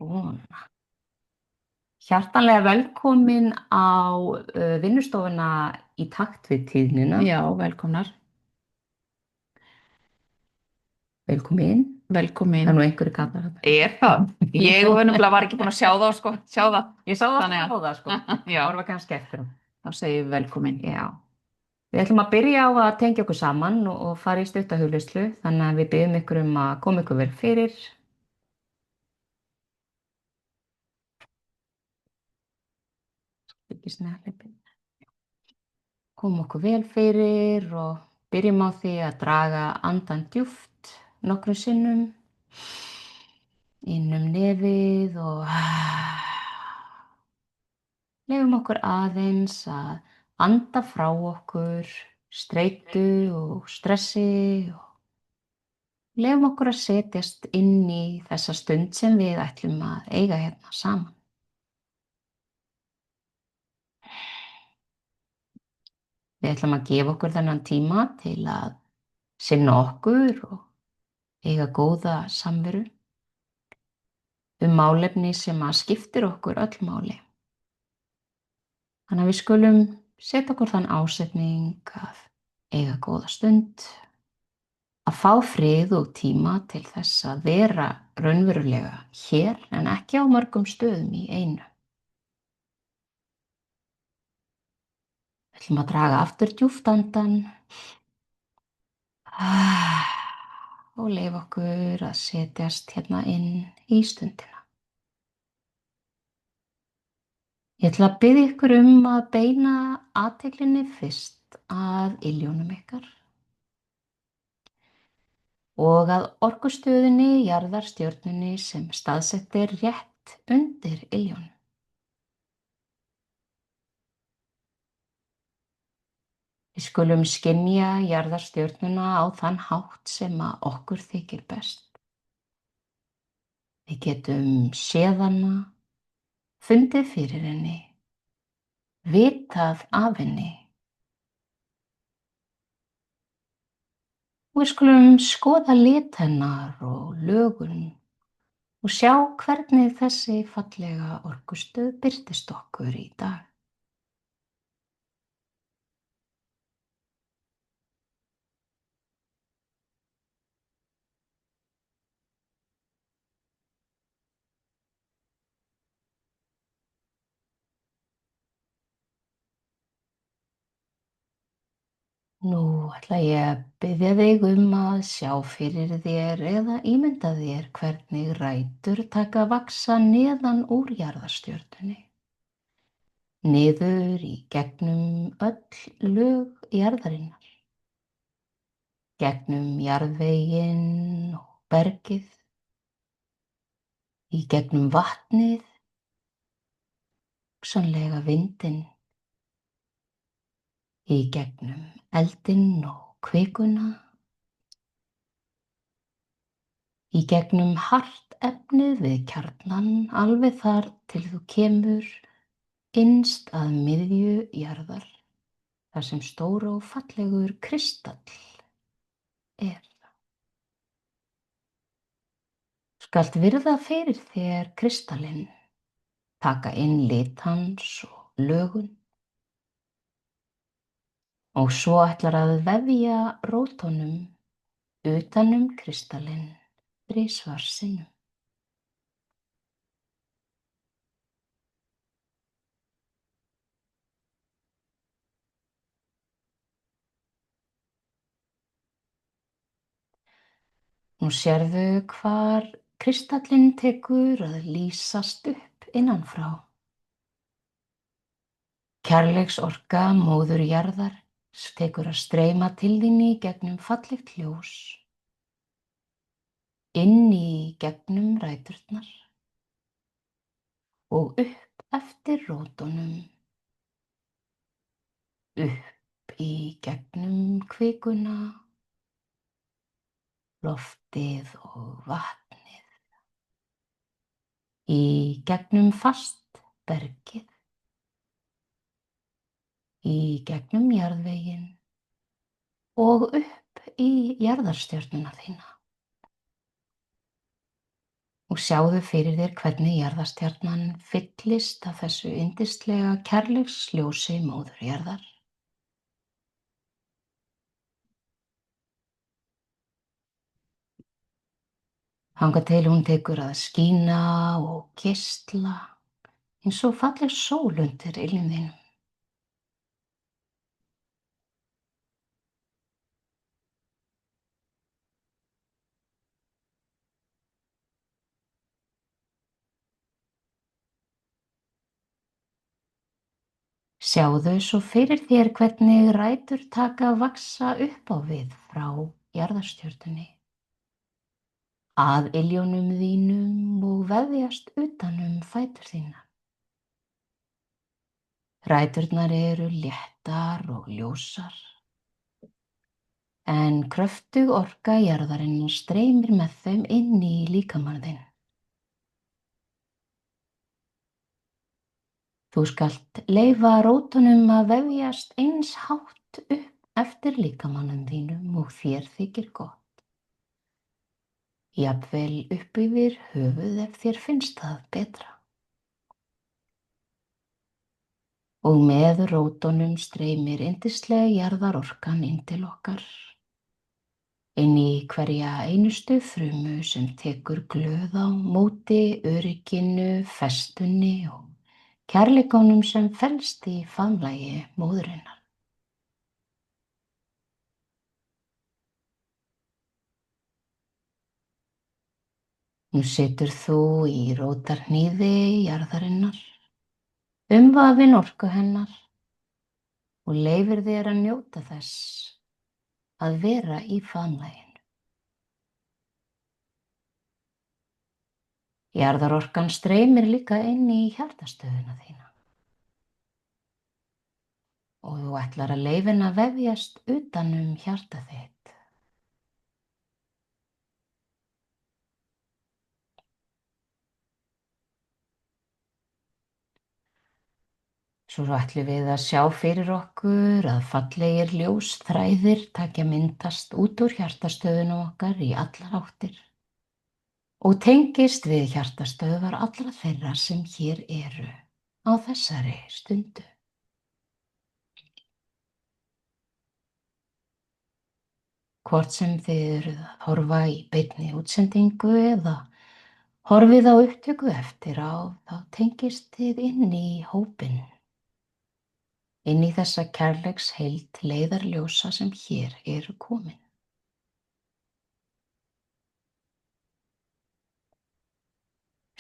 Svona. Hjartanlega velkomin á vinnustofuna í takt við tíðnina. Já, velkomnar. Velkomin. Velkomin. Það er nú einhverju kallar þetta. Er það? Ég var ekki búin að sjá það, sko. Sjá það. Ég sá það Þannig á það, sko. Já, Það var kannski eftir hún. þá segjum við velkomin. Já. Við ætlum að byrja á að tengja okkur saman og fara í stuttahugleyslu. Þannig að við byggjum ykkur að koma ykkur vel fyrir. Ekki snæðleipin. Koma okkur vel fyrir og byrjum á því að draga andann djúpt nokkrum sinnum. Inn nefið og leyfum okkur aðeins að anda frá okkur streitu og stressi og leyfum okkur að setjast inn í þessa stund sem við ætlum að eiga hérna saman. Við ætlum að gefa okkur þennan tíma til að sinna okkur og eiga góða samveru málefni sem að skiptir okkur öll máli. Þannig að við skulum setja okkur þann ásetning að eiga góða stund, að fá frið og tíma til þess að vera raunverulega hér en ekki á mörgum stöðum í einu. Við ætlum að draga aftur djúpt andann og leyfa okkur að setjast hérna inn í stundina. Ég ætla að biðja ykkur að beina athyglinni fyrst að iljónum ykkar og að orkustöðinni jarðarstjörnunni sem staðsett er rétt undir iljónum. Við skulum skynja jarðarstjörnuna á þann hátt sem að okkur þykir best. Við getum séð hana, fundið fyrir henni, vitað af henni. Og við skulum skoða lit hennar og lögun og sjá hvernig þessi fallega orkustöð birtist okkur í dag. Nú ætla ég að biðja þig að sjá fyrir þér eða ímynda þér hvernig rætur taka að vaxa neðan úr jarðarstjörnunni. Niður í gegnum öll lög jarðarinnar. Gegnum jarðveginn og bergið. Í gegnum vatnið. Hugsanlega vindinn. Í gegnum eldinn og kvikuna. Í gegnum hart efnið við kjarnann alveg þar til þú kemur innst að miðju jarðar, þar sem stór og fallegur kristall er. Skalt virða fyrir þér kristallinn, taka inn lit hans og lögun og svo ætlar að vefja rótunum utanum kristallinn þrisvar sinnum. Nú sérðu hvar kristallinn tekur að lýsast upp innanfrá. Kærleiksorka móður jarðar tekur að streyma til þín í gegnum fallegt ljós, inn í gegnum ræturnar og upp eftir rótunum, upp í gegnum kvikuna, loftið og vatnið, í gegnum fast bergið, í gegnum jarðveginn og upp í jarðarstjörnuna þína. Og sjáðu fyrir þér hvernig jarðarstjarnan fyllist af þessu yndislega kærleiksljósi móður jarðar. Þangað til hún tekur að skína og geisla eins og falleg sól undir iljum þínum. Sjáðu svo fyrir þér hvernig rætur taka að vaxa upp á við frá jarðarstjörnunni, að iljónum þínum og veðjast utan fætur þína. Ræturnar eru léttar og ljósar, en kröftug orka jarðarinnar streymir með þeim inn í líkamann þinn. Þú skalt leyfa rótunum að vefjast eins hátt upp eftir líkamannum þínum og þér þykir gott. Jafnvel upp yfir höfuð ef þér finnst það betra. Og með rótunum streymir yndisleg jarðarorkan inn til okkar, inn í hverja einustu frumu sem tekur glöð á móti örygginu, festunni og kærleikanum sem felst í faðmlagi móðurinnar. Nú situr þú í rótarhníði jarðarinnar, umvafin orku hennar og leyfir þér að njóta þess að vera í faðmlaginu. Jarðarorkan streymir líka inn í hjartastöðuna þína og þú ætlar að leyfa henni að vefjast utan hjarta þitt. Svo ætlum við að sjá fyrir okkur að fallegir ljósþræðir taki að myndast út úr hjartastöðunum okkar í allar áttir og tengist við hjartastöðvar allra þeirra sem hér eru á þessari stundu. Hvort sem þið eruð að horfa í beinni útsendingu eða horfið á upptöku eftir á, þá tengist þið inn í hópinn, inn í þessa kærleiksheild leiðarljósa sem hér eru komin.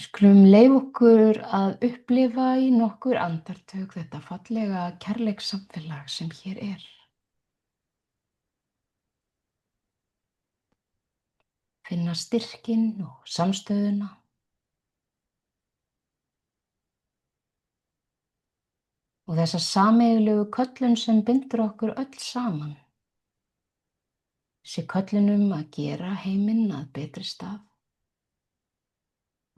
Skulum leyfa okkur að upplifa í nokkur andartök þetta fallega kærleikssamfélag sem hér er. Finna styrkinn og samstöðuna. Og þessa sameiginlegu köllun sem bindur okkur öll saman. Sé köllunum að gera heiminn að betri stað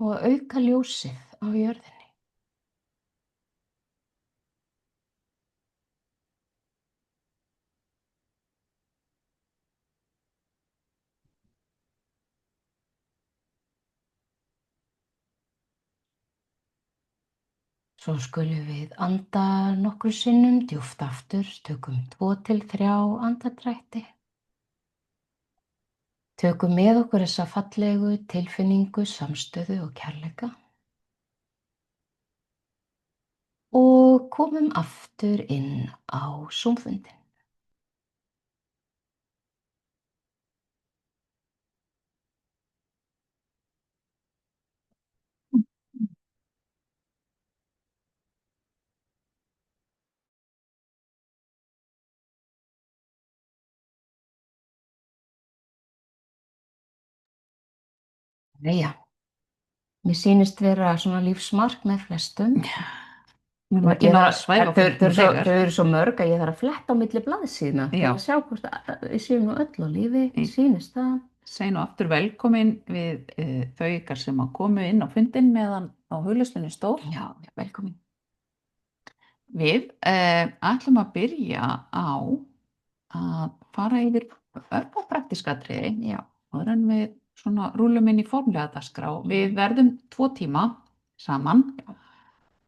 og að auka ljósið á jörðinni. Svo skulum við anda nokkru sinnum djúpt aftur, tökum 2 til 3 andardrætti. Tökum með okkur þessa fallegu tilfinningu, samstöðu og kærleika. Og komum aftur inn á Zoom-fundinn. Jæja, mér sýnist vera svona lífsmark með flestum. Við erum ekki náða að svæfa fyrir Þau eru svo mörg að ég þarf að fletta á milli blaðsíðna til Já. að sjá hvort við séum nú öll á lífi, sýnist það. Segðu nú aftur velkomin við þau ykkar sem að komu inn á fundinn meðan á hugleiðslunni stóð. Já, velkomin. Við ætlum að byrja á að fara yfir örfá praktísk atriði Já. áður en við svona rúlum inn í formlega dagskrá. Við verðum 2 tíma saman. Já.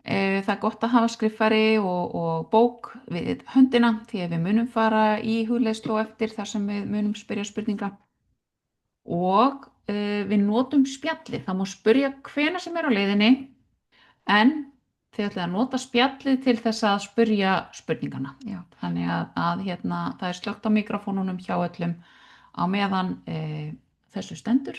Það er gott að hafa skriffari og bók við höndina því að við munum fara í hugleiðslu á eftir þar sem við munum spyrja spurninga og við notum spjallið. Það má spyrja hvenær sem er á leiðinni en þið ætlið að nota spjallið til þess að spyrja spurningana. Já. Þannig að hérna, það er slökkt á mikrofónunum hjá öllum á meðan þessu stendur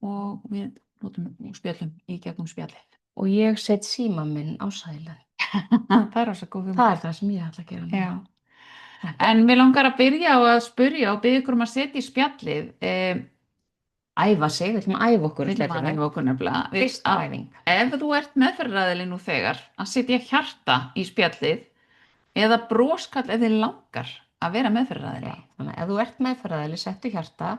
og við notum spjallum í gegnum spjallið. Og ég set síma minn á silent. Það er rosa góð hugmynd. Það er það sem ég ætla að gera núna. Já. En mér langar að byrja á að spyrja og biðja ykkur að setja í spjallið. Æfa sig, við ætlum að æfa okkur. Við ætlum að æfa okkur nefnilega. Fyrsta æfing. Ef þú ert meðferðaraðili nú þegar að setja hjarta í spjallið eða broskall ef þið langar að vera meðferðaraðili. Þannig að ef þú ert meðferðaraðili, settu hjarta.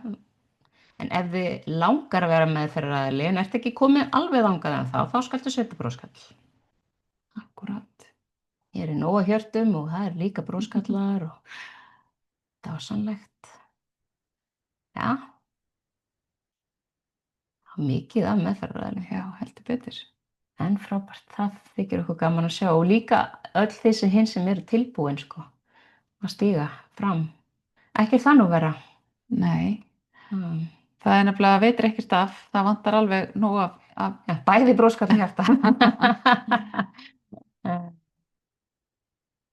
En ef þið langar að vera meðferðaraðili en ert ekki komið alveg þangað en þá skaltu setja broskall. Akkúrat. Ég er í nóga hjörtum og það er líka broskallar og dásamlegt. Já. Mikið af meðferðaraðilum. Já, heldur betur. En frábært, það þykir okkur gaman að sjá og líka öll þessi hinn sem eru tilbúin sko að stíga fram. Ekki það nú vera. Nei. Það er nefnilega veitir ekkert af, það vantar alveg nóg af. Já, bæði broskall og hjarta.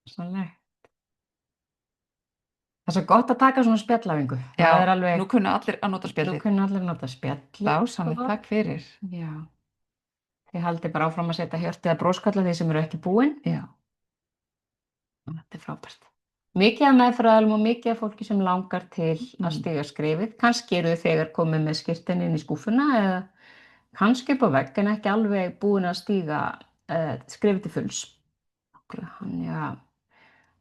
Sannlega. Það er svo gott að taka svona spjallæfingu. Já, alveg, nú kunna allir að nota spjallið. Nú kunna allir að nota spjallið. Dásamlegt, takk fyrir. Já. Þið haldið bara áfram að setja hjörtið að broskalla því sem eru ekki búin. Já. Þetta er frábært. Mikið af meðferðaraðilum og mikið af fólki sem langar til að stíga skrefið. Kannski eru þið þegar komið með skyrtin inn í skúfuna eða kannski upp á vegg en ekki alveg búin að stíga skrefið til fulls. Þannig að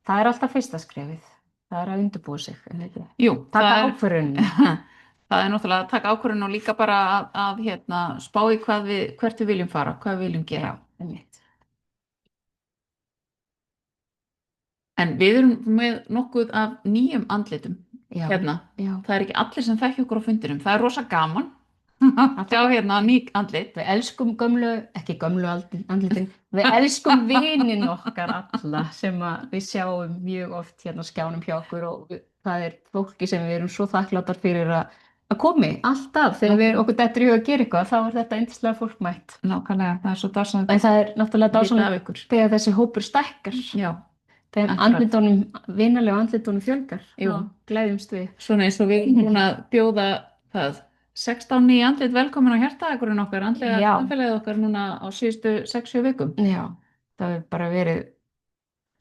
það er alltaf fyrsta skrefið. Það er að undirbúa sig. Jú, taka ákvörðun. Það er náttúrulega að taka ákvörðun og líka bara að spá í hvert við viljum fara, hvað við viljum gera. Já, einmitt. En við erum með nokkuð af nýjum andlitum hérna. Já. Það er ekki allir sem þekki okkur á fundinum. Það er rosa gaman að sjá hérna ný andlit. Við elskum ekki gömlu andlitin, við elskum vinin okkar alla sem við sjáum mjög oft hérna á skjánum hjá okkur og það er fólki sem við erum svo þakkláttar fyrir að komi alltaf þegar okkur dettur í huga að gera eitthvað, þá er þetta yndislega fólk mætt. Nákvæmlega, það er svo dásamlegt. En það er náttúrulega dásamlegt þegar þessi hópur stækkar. Já. Þegar vinalegu andlitunum fjölgar. Jú. Og gleðjumst við. Svona eins og við erum búin að bjóða það 16 ný andlit velkomin á hjartaðakurinn okkar, andlega samfélagið okkar núna á síðustu 6-7 vikum. Já, það hefur bara verið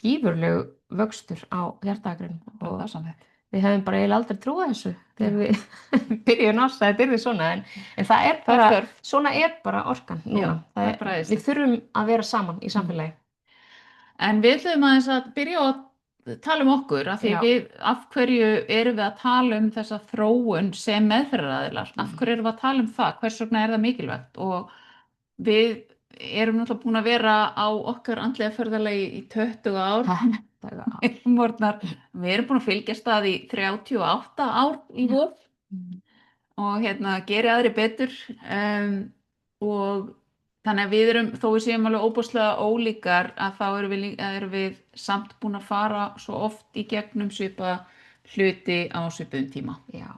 gífurlegu vöxtur á hjartaðakurinn og það samveit. Við hefum bara eiginlega aldrei trúið þessu þegar við byrjum að þetta yrði svona en það er bara, svona er bara orkan núna. Já, við þurfum að vera saman í samfélagi. En við ætlum aðeins að byrja að tala um okkur af því af hverju erum við að tala um þessa þróun sem meðferðaraðilar, af hverju erum við að tala um það, hvers vegna er það mikilvægt og við erum náttúrulega búin að vera á okkar andlega ferðalagi í 20 ár. Við erum búin að fylgjast það í 38 ár í vor og geri aðri betur og þannig að við erum, þó við séum alveg óbúslega ólíkar að þá erum við samt búin að fara svo oft í gegnum svipa hluti á svipuðum tíma. Já,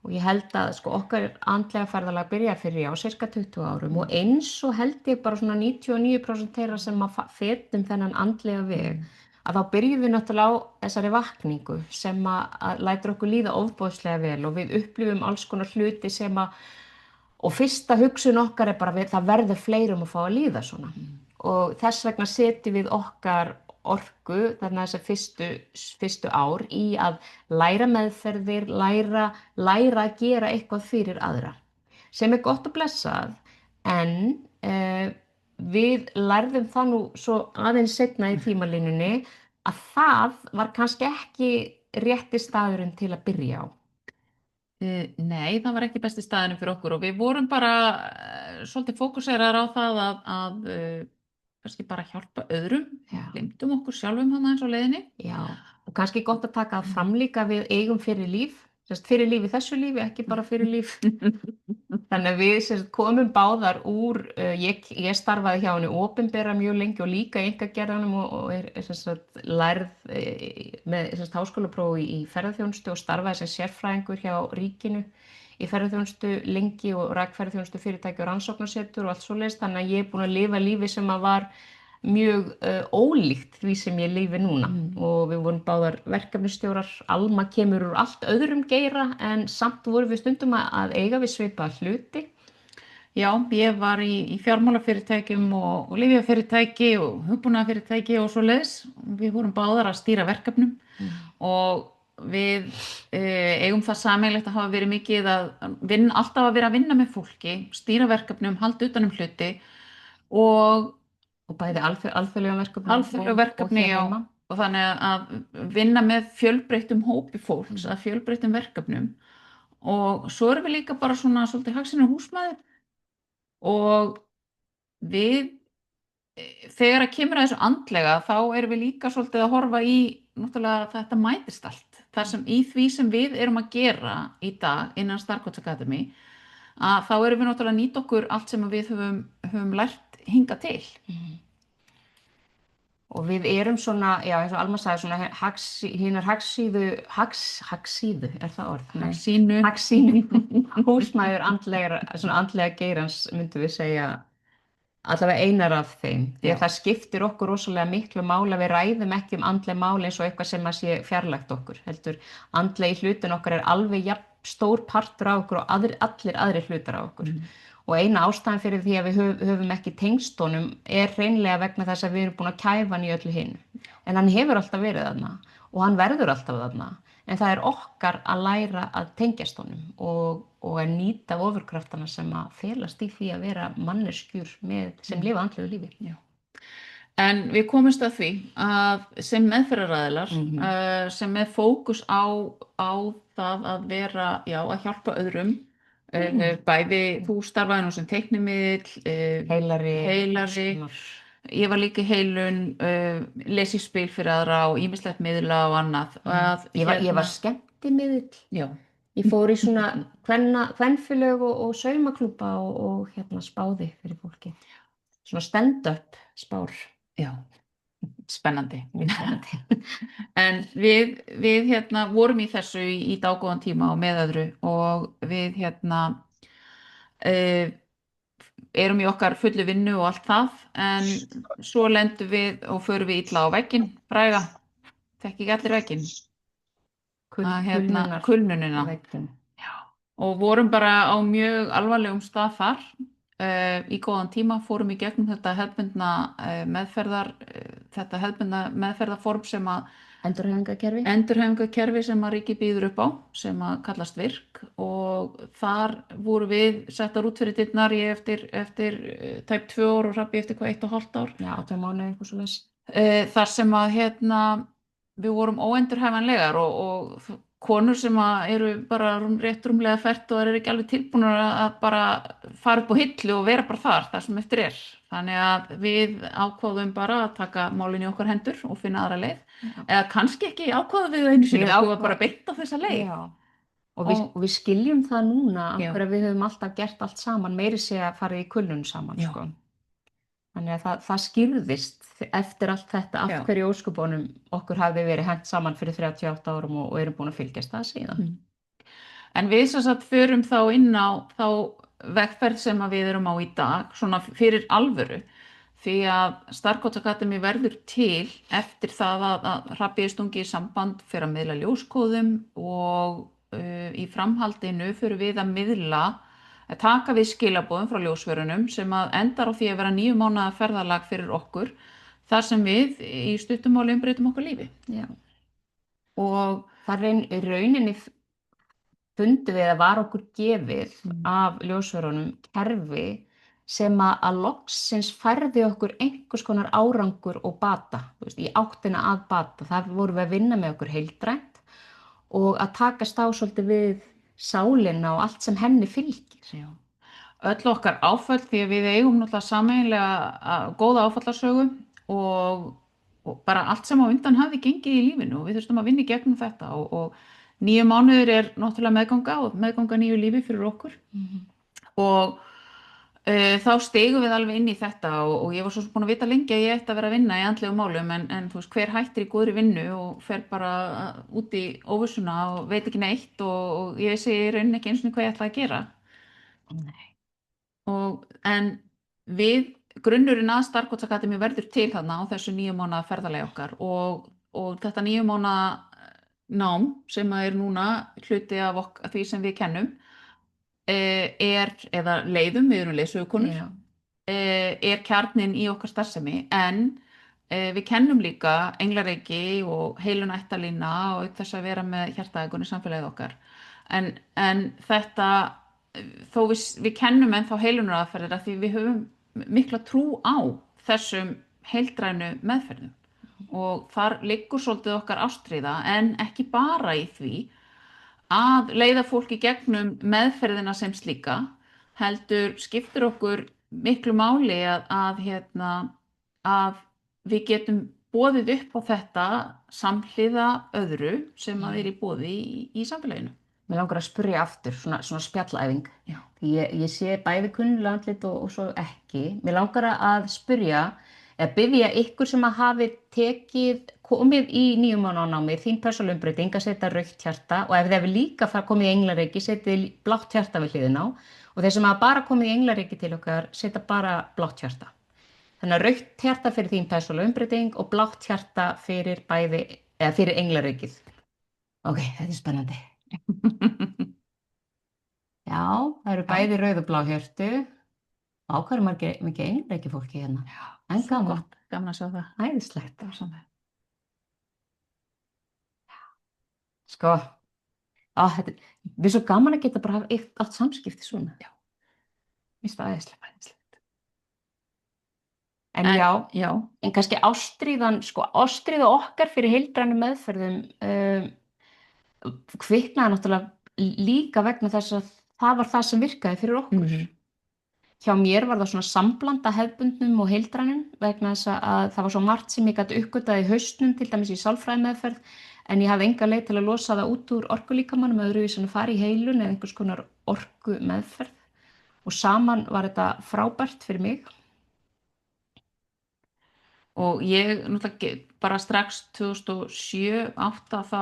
og ég held að okkar andlega ferðalag byrjar fyrir sirka 20 árum og eins og held ég bara svona 99% þeirra sem að fetum þennan andlega veg að þá byrjum við náttúrulega á þessari vakningu sem að lætur okkur líða ofboðslega vel og við upplifum alls konar hluti sem að og fyrsta hugsun okkar er bara það verður fleirum að fá að líða svona og þess vegna setjum við okkar orku þarna þessi fyrstu ár í að læra meðferðir, læra að gera eitthvað fyrir aðra sem er gott og blessað en við lærðum það nú svo aðeins seinna í tímalínunni að það var kannski ekki rétti staðurinn til að byrja á. Nei, það var ekki besti staðurinn fyrir okkur og við vorum bara svolítið fókuserar á það að kannski bara hjálpa öðrum, gleymdum okkur sjálfum hann eins á leiðinni. Já, og kannski gott að taka fram líka við eigum fyrir líf sérst, fyrir lífi þessu lífi, ekki bara fyrir líf. Þannig að við sérst, komum báðar úr, ég starfaði hjá henni opinbera mjög lengi og líka í einkagerðanum og sérst, lærð með sérst, háskólaprófi í ferðaþjónustu og starfaði sem sérfræðingur hjá ríkinu í ferðaþjónustu lengi og rak ferðaþjónustu fyrirtæki og rannsóknarsetur og allt svoleiðis. Þannig að ég er búin að lifa lífi sem að var mjög ólíkt því sem ég lifi núna og við vorum báðar verkefnisstjórar. Alma kemur úr allt öðrum geira en samt vorum við stundum að eiga við svipaða hluti. Já, ég var í fjármálafyrirtækjum og lyfjafyrirtæki og hugbúnaðarfyrirtæki og svoleiðis. Við vorum báðar að stýra verkefnum og við eigum það sameiginlegt að hafa verið mikið að vinna, alltaf að vera að vinna með fólki, stýra verkefnum, halda utan um hluti og bæði alþjóðlega verkefni já, og þannig að vinna með fjölbreyttum hópi fólks að fjölbreyttum verkefnum og svo erum við líka bara svona svolítið hagsýnar húsmæður og við þegar að kemur að þessu andlega þá erum við líka svolítið að horfa í náttúrulega þetta mætist allt þar sem í því sem við erum að gera í dag innan Starcoach Academy að þá erum við náttúrulega að nýta okkur allt sem við höfum lært hinga til. Og við erum svona, já eins og Alma sagði, svona hinar hagsíðu, er það orð? Hagsínu, húsmæður andlega geirans myndum við segja allavega einar af þeim. Því að það skiptir okkur rosalega miklu máli að við ræðum ekki andleg máli eins og eitthvað sem að sé fjarlægt okkur. Heldur andlegi hlutin okkar alveg jafn stór partur af okkur og allir aðrir hlutar af okkur. Og eina ástæðan fyrir því að við höfum ekki tengst honum er hreinlega vegna þess að við erum búin að kæfa hann í öllu hinu. En hann hefur alltaf verið þarna og hann verður alltaf þarna. En það er okkar að læra að tengjast honum og að nýta ofurkraftana sem að felast í því að vera manneskjur sem lifa andlegu lífi. Já. En við komumst að því að sem meðferðaraðilar, sem með fókus á það að vera, já, að hjálpa öðrum, bæði þú starfaði nú sem teiknimiðill, heilari, ég var líka í heilun, lesi spil fyrir aðra og ýmislegt miðla og annað. Ég var skemmtimiðill. Já. Ég fór í svona kvenfélög og saumaklúbba og spáði fyrir fólki. Svona stand-up spár. Já, spennandi. En við vorum í þessu í dágóðan tíma og með öðru og við erum í okkar fullu vinnu og allt það en svo lendum við og förum við illa á vegginn, fræga, þekki ekki allir vegginn. Kulnunina. Já. Og vorum bara á mjög alvarlegum stað þar. Í góðan tíma fórum í gegnum þetta hefðbundna meðferðarform sem að endurhæfingarkerfi sem að ríkið býður upp á sem að kallast VIRK og þar voru við settar út fyrir dyrnar eftir tæp 2 ár og Hrafn eftir hvað 1,5 ár. Já, 2 mánuði eitthvað svoleiðis. Þar sem að við vorum óendurhæfanlegar og konur sem eru bara rétt rúmlega fertugt og eru ekki alveg tilbúnar að bara fara upp á hillu og vera bara þar sem eftir er. Þannig að við ákváðum bara að taka málin í okkar hendur og finna aðra leið. Eða kannski ekki ákváðum við einu sinni, við ákváðum bara beint á þessa leið. Já. Og við skiljum það núna að við höfum alltaf gert allt saman, meiri sé að fara í kulnun saman. Sko. Þannig að það skýrðist eftir allt þetta, af hverju ósköpunum okkur hafði verið hent saman fyrir 38 árum og erum búin að fylgjast það síðan. En við sem sagt förum þá inn á þá vegferð sem að við erum á í dag, svona fyrir alvöru, því að Starcoach Academy verður til eftir það að Hrafn stungi í samband fyrir að miðla ljóskóðum og í framhaldinu fyrir við að miðla taka við skilaboðum frá ljósverunum sem að endar á því að vera 9 mánaða ferðalag fyrir okkur þar sem við í stuttumáli umbreytum okkar lífi. Já. Og það rauninni fundum við að var okkur gefið af ljósverunum kerfi sem að loksins færði okkur einhvers konar árangur og bata, í áttina að bata. Það vorum við að vinna með okkur heildrænt og að takast á svolítið við sálina og allt sem henni fylgir. Já. Öll okkar áföll því að við eigum náttúrulega sameiginlega góða áfallarsögu og bara allt sem á undan hafði gengið í lífinu og við þurftum að vinna í gegnum þetta og 9 mánuðir er náttúrulega meðganga og meðganga nýju lífi fyrir okkur og þá stigum við alveg inn í þetta og ég var svo sem búin að vita lengi að ég ætti að vera að vinna í andlegu málum en þú veist hver hættir í góðri vinnu og fer bara út í óvissuna og veit ekki neitt og ég vissi í rauninni ekki eins og hvað ég ætlaði að gera. Nei. En við grunnurinn að Starcoach Academy verður til þarna á þessu 9 mánaða ferðalagi okkar og þetta 9 mánaða nám sem er núna hluti af því sem við kennum eða leiðum, við erum leiðsögukonur, er kjarninn í okkar starfsemi en við kennum líka englareiki og heilun ættalína og auk þess að vera með hjartaækun í samfélagið okkar en þetta þó við kennum ennþá heilunaraðferðir af því við höfum mikla trú á þessum heildrænu meðferðum og þar liggur svolítið okkar ástríða en ekki bara í því að leiða fólk í gegnum meðferðina sem slíka heldur skiptir okkur miklu máli að við getum boðið upp á þetta samhliða öðru sem að er í boði í samfélaginu. Mér langar að spyrja aftur, svona spjallæfing. Ég sé bæði kunnuleg andlit og svo ekki. Mér langar að spyrja, eða biðja ykkur sem að hafi komið í 9 mánaða námi, þín persónuleg umbreyting að setja rautt hjarta og ef þið hefur líka komið í englareiki, setjið blátt hjarta við hliðina á og þeir sem hafa bara komið í englareiki til okkar, setja bara blátt hjarta. Þannig að rautt hjarta fyrir þín persónuleg umbreyting og blátt hjarta fyrir fyrir englareikið. Ok, þetta er spennandi. Já, það eru bæði rauð og blá hjörtu. Ákvæður mikið englareiki fólki hérna. Já, en gaman að sjá það. Æðislegt. Sko, við svo gaman að geta bara átt samskipti svona. Já. Mér finnst það æðislegt. En kannski ástríða okkar fyrir heildrænu meðferðum kviknaði náttúrulega líka vegna þess að það var það sem virkaði fyrir okkur. Hjá mér var það svona samblanda hefðbundnum og heildrænum vegna þess að það var svo margt sem ég gat uppgötvað í hausnum, til dæmis í sálfræðimeðferð, en ég hafði enga leið til að losa það út úr orkulíkamanum öðruvísi en að fara í heilun eða einhvers konar orkumeðferð og saman var þetta frábært fyrir mig. Og ég náttúrulega bara strax 2007-2008 þá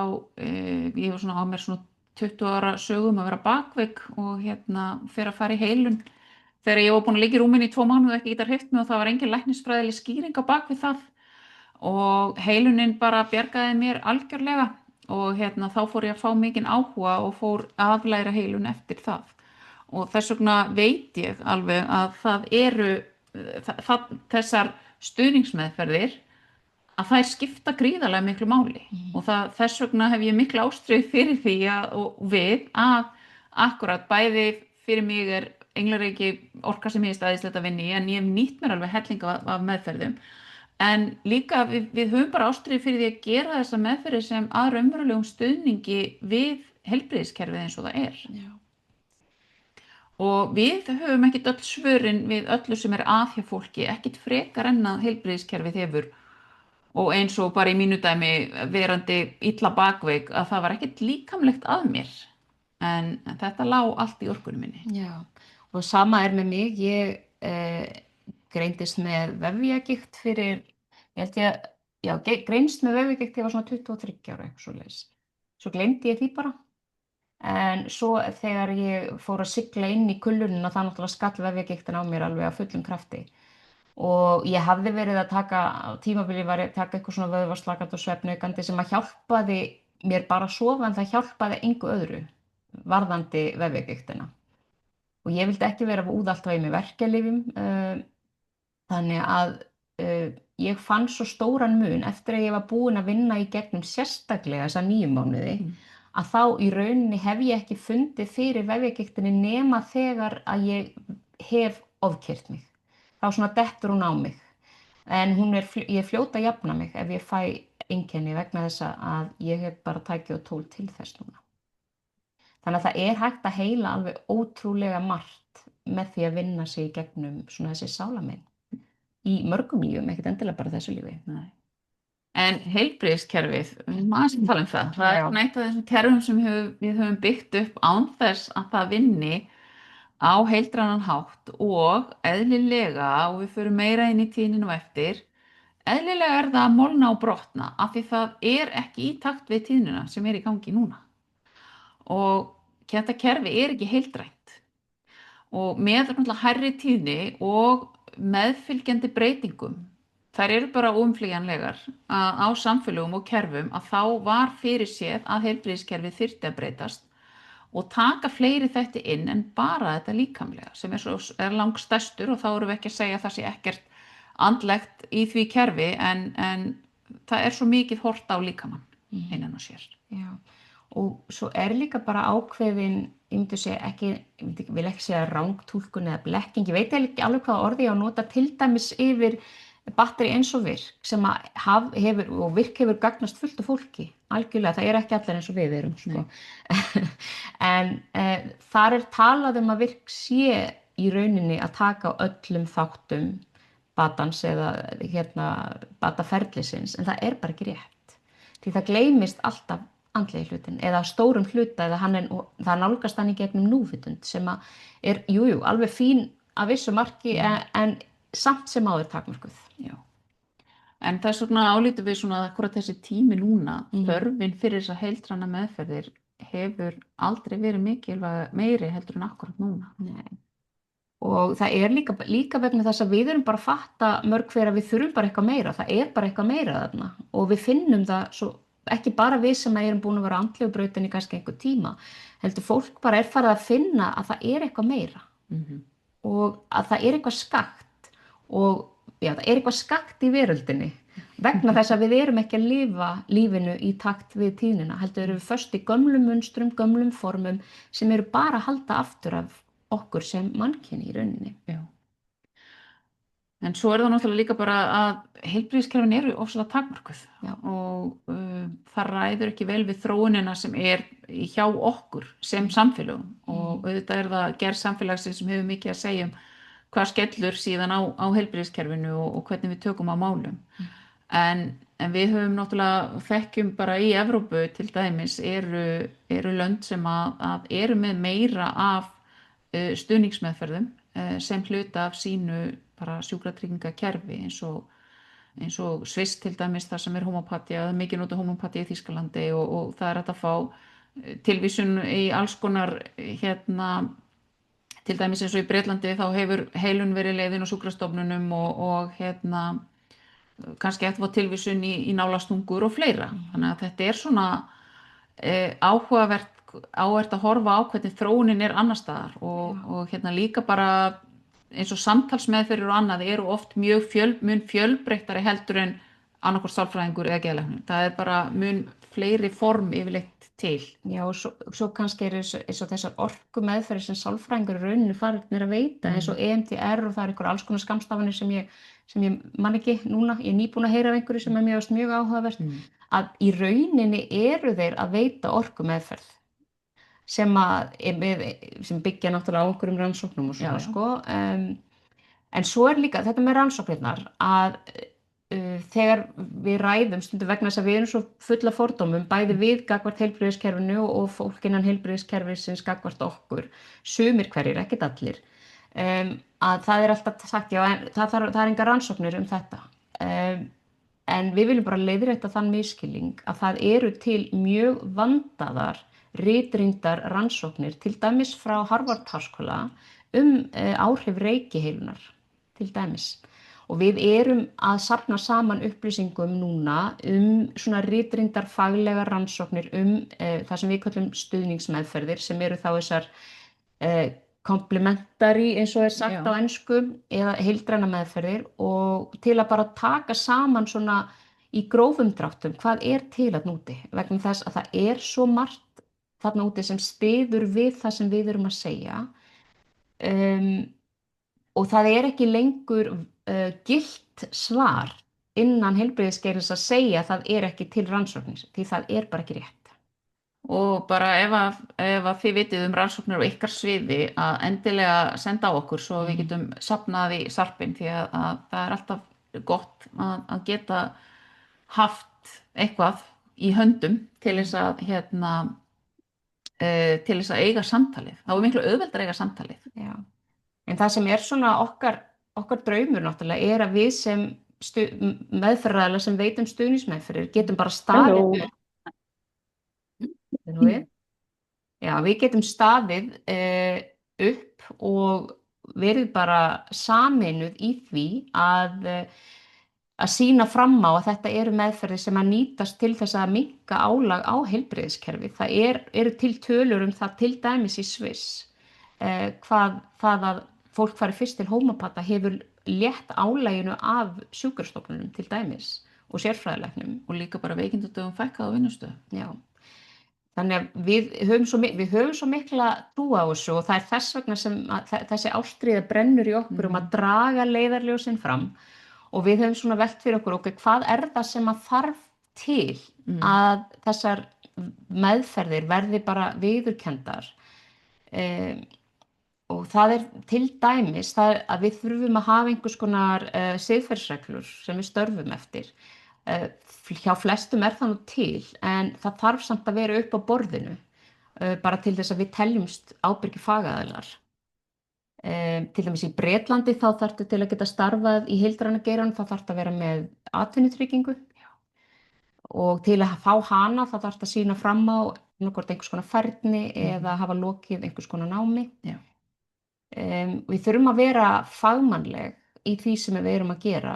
ég var svona á mér svona 20 ára sögum að vera bakveik og fyrir að fara í heilun þegar ég var búin að liggja í rúminu í 2 mánuði og ekki geta hreyft mig og það var engin læknisfræðileg skýring á bak við það og heilunin bara bjargaði mér algjörlega og þá fór ég að fá mikinn áhuga og fór að læra heilun eftir það og þess vegna veit ég alveg að það eru þessar stuðningsmeðferðir að þær skipta gríðarlega miklu máli og þess vegna hef ég mikla ástríðu fyrir því að akkurat bæði fyrir mig er englareiki orka sem ég æðislegt að vinna í en ég hef nýtt mér alveg hellinga af meðferðum en líka við höfum bara ástríðu fyrir því að gera þessa meðferði sem að raunverulegum stuðningi við heilbrigðiskerfið eins og það er. Já. Og við höfum ekkert öll svörin við öllu sem er að hjá fólki, ekkert frekar en að heilbrigðiskerfið hefur og eins og bara í mínu dæmi verandi illa bakveik að það var ekkert líkamlegt að mér en þetta lá allt í orkunni minni. Já, og sama er með mig, ég greindist með vefjagigt fyrir, greinst með vefjagigt ég var svona 23 ára eitthvað svoleiðis. Svo gleymdi ég því bara. En svo þegar ég fór að sigla inn í kulnunina það náttúrulega skall vefjagigtin á mér alveg af fullum krafti og ég hafði verið að taka, á tímabili var ég að taka eitthvað svona vöðvaslakandi og svefnaukandi sem að hjálpaði mér bara að sofa en það hjálpaði engu öðru varðandi vefjagigtina og ég vildi ekki vera úð alltaf í mig verkjalyfjum þannig að ég fann svo stóran mun eftir að ég var búin að vinna í gegnum sérstaklega þessa 9 mánuði að þá í rauninni hef ég ekki fundið fyrir vefjagigtinni nema þegar að ég hef ofkeyrt mig. Þá svona dettur hún á mig. En ég er fljót að jafna mig ef ég fæ einkenni vegna þess að ég hef bara tæki og tól til þess núna. Þannig að það er hægt að heila alveg ótrúlega margt með því að vinna sig í gegnum svona þessi sálamein. Í mörgum lífum, ekkert endilega bara þessu lífi. Nei. En heilbrigðiskerfið, maður sem tala um það, það er Já. svona eitt af þessum kerfum sem við höfum byggt upp án þess að það vinni á heildrænan hátt og eðlilega, og við förum meira inn í tíðninu á eftir, eðlilega er það að molna og brotna af því það er ekki í takt við tíðnina sem er í gangi núna. Og þetta kerfi er ekki heildrænt. Og með náttúrulega hærri tíðni og meðfylgjandi breytingum, þær eru bara óumflýjanlegar á samfélögum og kerfum, að þá var fyrirséð að heilbrigðiskerfið þyrfti að breytast og taka fleiri þætti inn en bara þetta líkamlega sem er langstærstur, og þá erum við ekki að segja að það sé ekkert andlegt í því kerfi en það er svo mikið horft á líkamann innan á sér. Já, og svo er líka bara ákveðin, ég myndi segja ekki, vil ekki segja rangtúlkun eða blekking, ég veit ekki alveg hvaða orði ég á að nota, til dæmis yfir batteri eins og virk sem að hefur, og virk hefur gagnast fullt af fólki, algjörlega, það er ekki allir eins og við erum, sko. En þar er talað um að virk sé í rauninni að taka á öllum þáttum batans eða bataferlisins, en það er bara ekki rétt. Því það gleymist alltaf andlegi hlutin eða stórum hluta eða það nálgast hann í gegnum núvitund sem að er, jú, alveg fín að vissu marki en samt sem áður takmörkuð. Já. En þess vegna álítum við svona að akkurat þessi tími núna, þörfin fyrir þessar heildræna meðferðir hefur aldrei verið meiri heldur en akkurat núna. Nei. Og það er líka vegna þess að við erum bara að fatta mörg hver að við þurfum bara eitthvað meira, það er bara eitthvað meira þarna og við finnum það svo, ekki bara við sem erum búin að vera á andlegu brautinni kannski einhver tíma, heldur fólk bara er farið að finna að það er eitthvað meira og að það er eitthvað skakt og já, það er eitthvað skakt í veröldinni vegna þess að við erum ekki að lifa lífinu í takt við tíðnina, heldur erum við föst í gömlum munstrum, gömlum formum sem eru bara að halda aftur af okkur sem mannkyni í rauninni. Já. En svo er það náttúrulega líka bara að heilbrigðiskerfin eru ofsalega takmörkuð og það ræður ekki vel við þróunina sem er hjá okkur sem samfélögum og auðvitað er það gerð samfélagsins sem hefur mikið að segja hvað skellur síðan á heilbrigðiskerfinu og hvernig við tökum á málum. En við höfum náttúrulega þekkjum bara í Evrópu til dæmis eru lönd sem að eru með meira af stuðningsmeðferðum sem hluta af sínu bara sjúkratryggingakerfi eins og Sviss til dæmis þar sem er hómeópatía, það er mikið notað hómeópatía í Þýskalandi og það er hægt að fá tilvísun í alls konar til dæmis eins og í Bretlandi þá hefur heilun verið leiðin á sjúkrastofnunum og kannski hægt að fá tilvísun í nálastungur og fleira. Þannig að þetta er svona áhugavert að horfa á hvernig þróunin er annar staðar og líka bara eins og samtalsmeðferðir og annað eru oft mun fjölbreyttari heldur en annarkvort sálfræðingur eða geðlæknir. Það er bara mun fleiri form yfirleitt til. Já, og svo kannski er eins og þessar orkumeðferðir sem sálfræðingur í rauninni farinir að veita eins og EMDR og það er einhver alls konar skammstafanir sem ég man ekki núna, ég er nýbúin að heyra af einhverju sem er mjög áhugavert, að í rauninni eru þeir að veita orkumeðferð sem byggja náttúrulega á einhverjum rannsóknum og svona, sko. En svo er líka þetta með rannsóknirnar að þegar við ræðum stundum vegna þess að við erum svo fulla fordómum bæði við gagnvart heilbrigðiskerfinu og fólk innan heilbrigðiskerfisins gagnvart okkur, sumir hverjir, ekkert allir, að það er alltaf sagt, já, en það er engar rannsóknir um þetta. En við viljum bara leiðrétta þann misskilning að það eru til mjög vandaðar ritrýndar rannsóknir, til dæmis frá Harvard-háskóla áhrif reykiheilunar, til dæmis. Og við erum að safna saman upplýsingum núna svona ritrýndar faglegar rannsóknir það sem við kallum stuðningsmeðferðir, sem eru þá þessar complementary, eins og sagt á ensku, eða heildræna meðferðir, og til að bara taka saman svona í grófum dráttum hvað er til að núti, vegna þess að það er svo margt þarna úti sem styður við það sem við erum að segja og það er ekki lengur gilt svar innan heilbrigðisgeirans að segja að það er ekki til rannsóknir, því það er bara ekki rétt. Og bara ef að þið vitið rannsóknir á ykkar sviði að endilega senda á okkur svo við getum safnað í sarpinn, því að það er alltaf gott að geta haft eitthvað í höndum til þess að til þess að eiga samtalið. Það var miklu auðveldar að eiga samtalið. Já. En það sem svona okkar draumur náttúrulega er að við sem meðferðaraðilar sem veitum stuðningsmeðferðir getum bara staðið upp. Já, við getum staðið upp og verið bara sameinuð í því að sýna fram á að þetta eru meðferðir sem að nýtast til þess að minnka álag á heilbrigðiskerfi. Það eru til tölur það til dæmis í Sviss hvað það að fólk fari fyrst til hómapata hefur létt álaginu af sjúkrastofnunum til dæmis og sérfræðilæknum. Og líka bara veikindadögum fækkað á vinnustöðum. Já. Þannig að við höfum svo mikla trú á þessu og það er þess vegna sem þessi ástríða brennur í okkur að draga leiðarljósin fram og við höfum svona velt fyrir okkur, hvað er það sem að þarf til að þessar meðferðir verði bara viðurkenndar og það er til dæmis að við þurfum að hafa einhvers konar siðferðisreglur sem við störfum eftir. Hjá flestum það nú til en það þarf samt að vera upp á borðinu bara til þess að við teljumst ábyrgir fagaðilar. Til dæmis í Bretlandi þá þarftu til að geta starfað í heildræna geiranum þá þarftu að vera með atvinnutryggingu og til að fá hana þá þarftu að sýna fram á einhvers konar færni eða hafa lokið einhvers konar námi. Já. Við þurfum að vera fagmannleg í því sem við erum að gera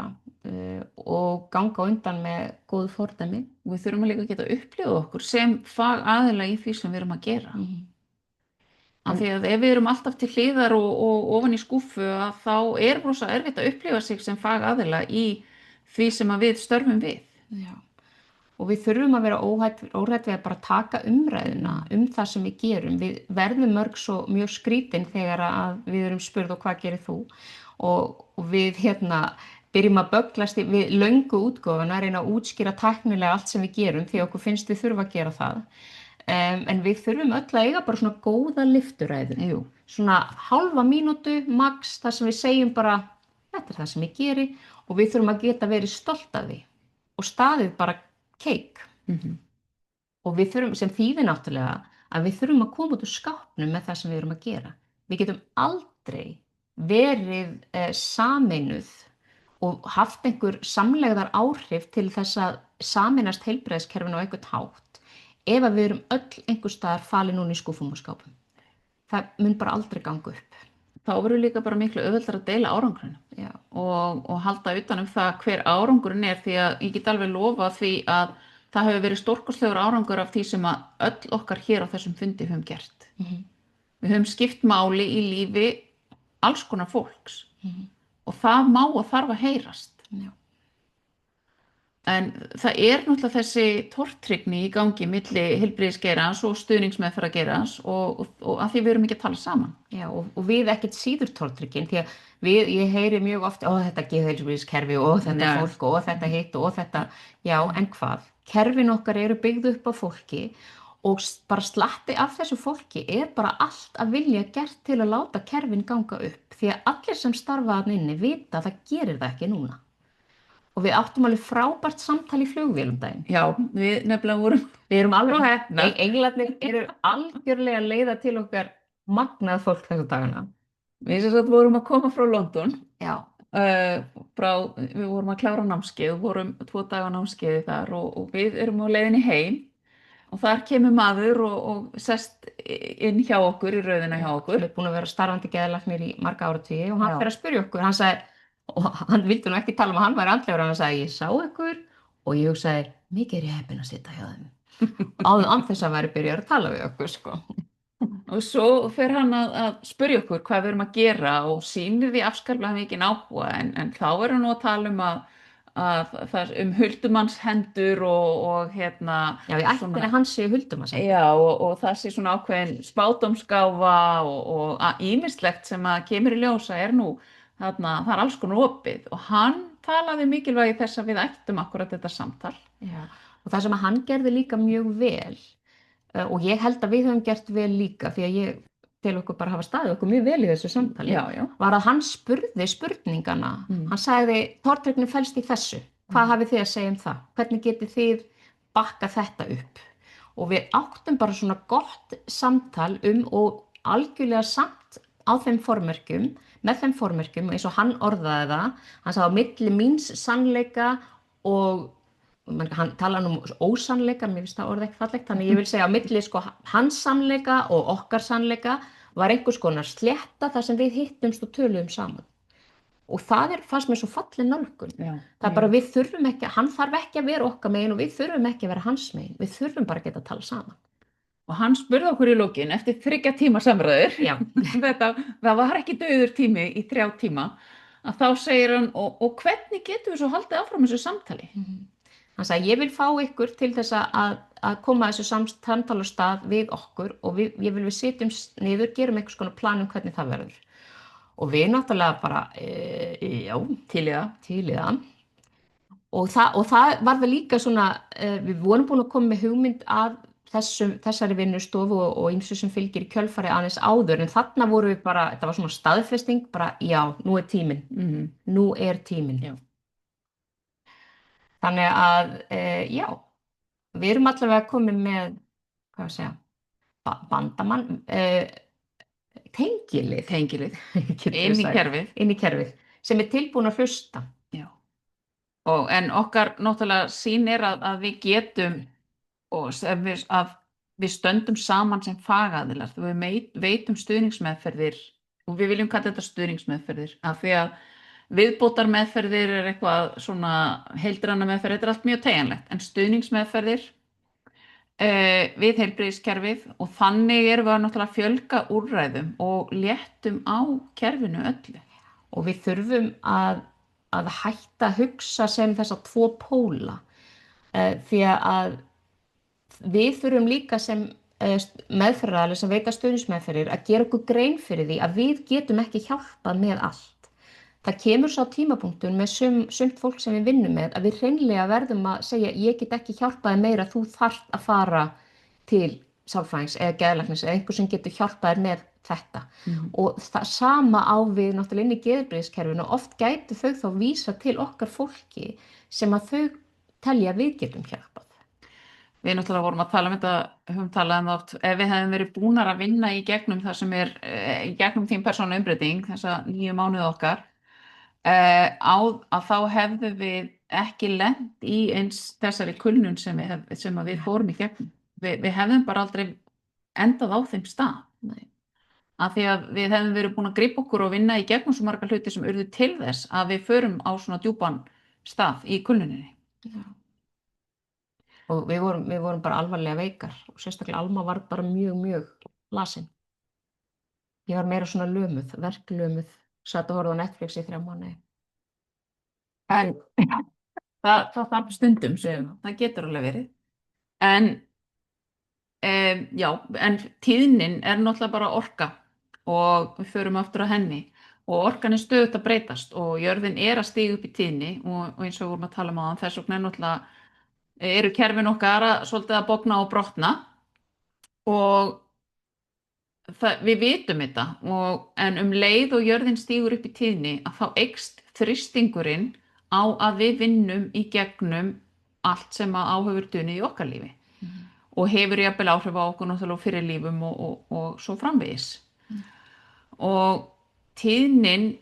og ganga undan með góðu fordæmi. Við þurfum að líka geta upplifað okkur sem fagaðila í því sem við erum að gera. Af því að ef við erum alltaf til hliðar og ofan í skúffu þá rosa erfitt að upplifa sig sem fagaðila í því sem að við störfum við. Já. Og við þurfum að vera óhrædd við að bara taka umræðuna það sem við gerum. Við verðum mörg svo mjög skrítin þegar að við erum spurð og hvað gerir þú? Og við byrjum að bögglast við löngu útgáfuna að reyna að útskýra tæknilega allt sem við gerum því okkur finnst við þurfa að gera það. En við þurfum öll að eiga bara svona góða lyfturæðu. Svona hálfa mínútu max þar sem við segjum bara þetta það sem ég geri og við þurfum að geta verið stolt af því og staðið bara keik. Og við þurfum, sem þýðir náttúrulega að við þurfum að koma út úr skápnum með það sem við erum að gera. Við getum aldrei verið sameinuð og haft einhver samlegðar áhrif til þess að sameinast heilbrigðiskerfinu á einhvern hátt ef að við erum öll einhvers staðar falin núna í skúffum og skápum. Það mun bara aldrei ganga upp. Þá verður líka bara miklu auðveldar að deila árangurinn og halda utan það hver árangurinn því að ég get alveg lofa því að það hefur verið stórkostlegur árangur af því sem að öll okkar hér á þessum fundi höfum gert. Við höfum skipt máli í lífi alls konar fólks og það má og þarf að heyrast. En það náttúrulega þessi tortryggni í gangi milli heilbrigðisgeirans og stuðningsmeðferðargeirans og að því við erum ekki að tala saman. Já, og við ekkert síður tortryggin því að ég heyri mjög oft þetta geðheilbrigðiskerfi og þetta fólk og þetta hitt og þetta, já, en hvað? Kerfin okkar eru byggð upp á fólki og bara slatti af þessu fólki bara allt að vilja gert til að láta kerfin ganga upp því að allir sem starfa þarna inni vita að það gerir það ekki núna. Og við áttum alveg frábært samtal í flugvélum daginn. Já, við nefnilega við erum alveg heppnar. Englarnir eru algjörlega að leiða til okkar magnað fólk þessu dagana. Við vorum að koma frá London. Já. Við vorum að klára námskeið, vorum 2 daga námskeiði þar og við erum á leiðinni heim og þar kemur maður og sest inn hjá okkur í röðina hjá okkur. Við erum búin að vera starfandi geðlæknir í marga áratugi og hann fer að spyrja okkur, hann sagði og hann vildi nú ekki tala að hann væri andlegur hann sagði ég sá ykkur og ég hugsaði mikið ég heppin að sitja hjá þeim áður þess að væri byrjar að tala við okkur sko. Og svo fer hann að spyrja okkur hvað við erum að gera og sýnir því afskaplega mikið áhuga en þá hann nú að tala að það huldumanns hendur og já, í ættinni hans sé huldumanns hendur. Já, og það sé svona ákveðin spádómsgáfa og ýmislegt sem að kemur í ljósa nú þarna, það alls konar opið og hann talaði mikilvægi þess að við ættum akkurat þetta samtal. Já, og það sem að hann gerði líka mjög vel og ég held að við höfum gert vel líka því að ég til okkur bara hafa staðið okkur mjög vel í þessu samtali já. Var að hann spurði spurningana. Hann sagði tortryggni felst í þessu Hvað hafið þið að segja um það? Hvernig getið þið bakka þetta upp? Og við áttum bara svona gott samtal og algjörlega samt á þeim formerkjum, með þeim formerkjum eins og hann orðaði það, hann sagði á milli míns sannleika og hann tala um ósannleika, mér finnst það orðið ekki fallegt, þannig ég vil segja á milli sko hans sannleika og okkar sannleika var einhvers konar slétta þar sem við hittumst og töluðum saman. Og það fannst mér svo falleg nálgun. Það er bara við þurfum ekki, hann þarf ekki að vera okkar megin og við þurfum ekki að vera hans megin. Við þurfum bara að geta að tala saman. Og hann spurði okkur í lokin eftir 3 tíma samræður, það var ekki dauður tími í 3 tíma, að þá segir hann, og hvernig getum við svo haldið áfram þessu samtali? Hann sagði, ég vil fá ykkur til þess að koma þessu samtala stað við okkur og ég vil við sitjum niður, gerum einhvers konar plan um hvernig það verður. Og við náttúrulega bara, já, til í það. Og það var það líka svona, við vorum búin að koma með hugmynd að þessari vinnustofu og ýmsu sem fylgir í kjölfari aðeins áður, en þarna voru við bara, þetta var svona staðfesting, bara já, nú er tíminn. Nú er tíminn. Já. Þannig að, já, við erum allavega komið með, hvað að segja, bandamann, tengilið inn í kerfið sem er tilbúin að hlusta. En okkar náttúrulega sýn er að við getum og að við stöndum saman sem fagaðilar, við veitum stuðningsmeðferðir og við viljum kalla þetta stuðningsmeðferðir af því að viðbótarmeðferðir er eitthvað svona heildræna meðferð, þetta er allt mjög teygjanlegt, en stuðningsmeðferðir við heilbrigðiskerfið og þannig erum við náttúrulega að fjölga úrræðum og léttum á kerfinu öllu. Og við þurfum að hætta að hugsa sem þessa 2 póla því að við þurfum líka sem meðferðaraðilar sem veita stuðningsmeðferðir að gera okkur grein fyrir því að við getum ekki hjálpað með allt. Það kemur sá tímapunktun með sumt fólk sem við vinnum með að við hreinlega verðum að segja ég get ekki hjálpaði meira, þú þarft að fara til sálfræðings eða geðlæknis eða einhver sem getur hjálpaði með þetta. Og það sama á við náttúrulega inn í geðheilbrigðiskerfinu og oft gætu þau þá vísa til okkar fólki sem að þau telja að við getum hjálpað. Við náttúrulega vorum að tala um þetta, höfum talað um oft, ef við hefum verið búnar að vinna í gegnum það sem er í gegnum þín persónu umbreyting, þessa 9 mánuði okkar, að þá hefðu við ekki lent í eins þessari kulnun sem við fórum í gegnum. Við hefðum bara aldrei endað á þeim stað. Nei. Af því að við hefðum verið búin að grípa okkur og vinna í gegnum svo marga hluti sem urðu til þess að við förum á svona djúpan stað í kulnuninni. Já. Og við vorum bara alvarlega veikar og sérstaklega Alma var bara mjög lasin. Ég var meira svona verklömuð, satt og horfði á Netflix í 3 mánuði. En það þarf stundum sem það getur alveg verið. En tíðnin er náttúrulega bara orka og við förum aftur á henni og orkan er stöðugt að breytast og jörðin er að stíga upp í tíðni og eins og við vorum að tala um áðan þess vegna náttúrulega eru kerfin okkar svolítið að bogna og brotna og við vitum þetta en leið og jörðin stígur upp í tíðni að þá eykst þrýstingurinn á að við vinnum í gegnum allt sem að áhefur dunið í okkar lífi og hefur jafnvel áhrif á okkur náttúrulega fyrir lífum og svo framvegis. Og tíðnin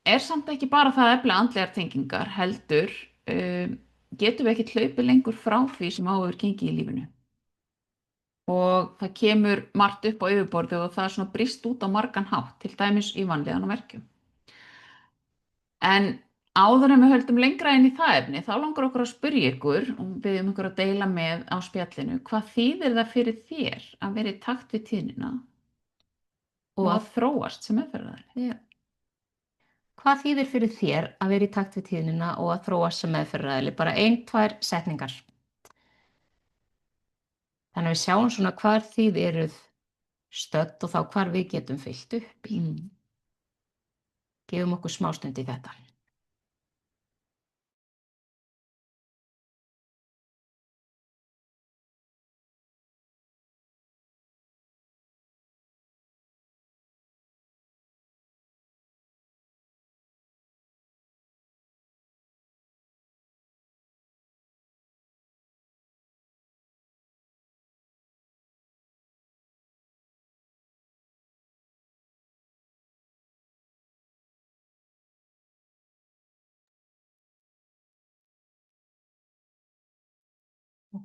er samt ekki bara það að efla andlegar tengingar heldur getum við ekki hlaupið lengur frá því sem áhefur gengið í lífinu. Og það kemur margt upp á yfirborðið og það er svona brýst út á margan hátt, til dæmis í vanlíðan og verkjum. En áður en við höldum lengra inn í það efni, þá langar okkur að spyrja ykkur og biðjum ykkur að deila með á spjallinu, hvað þýðir það fyrir þér að vera í takt við tíðnina og að þróast sem meðferðaraðili? Já. Hvað þýðir fyrir þér að vera í takt við tíðnina og að þróast sem meðferðaraðili? Bara 1-2 setningar. Þannig að við sjáum svona hvar þið eruð stödd og þá hvar við getum fyllt upp í. Gefum okkur smástund í þetta.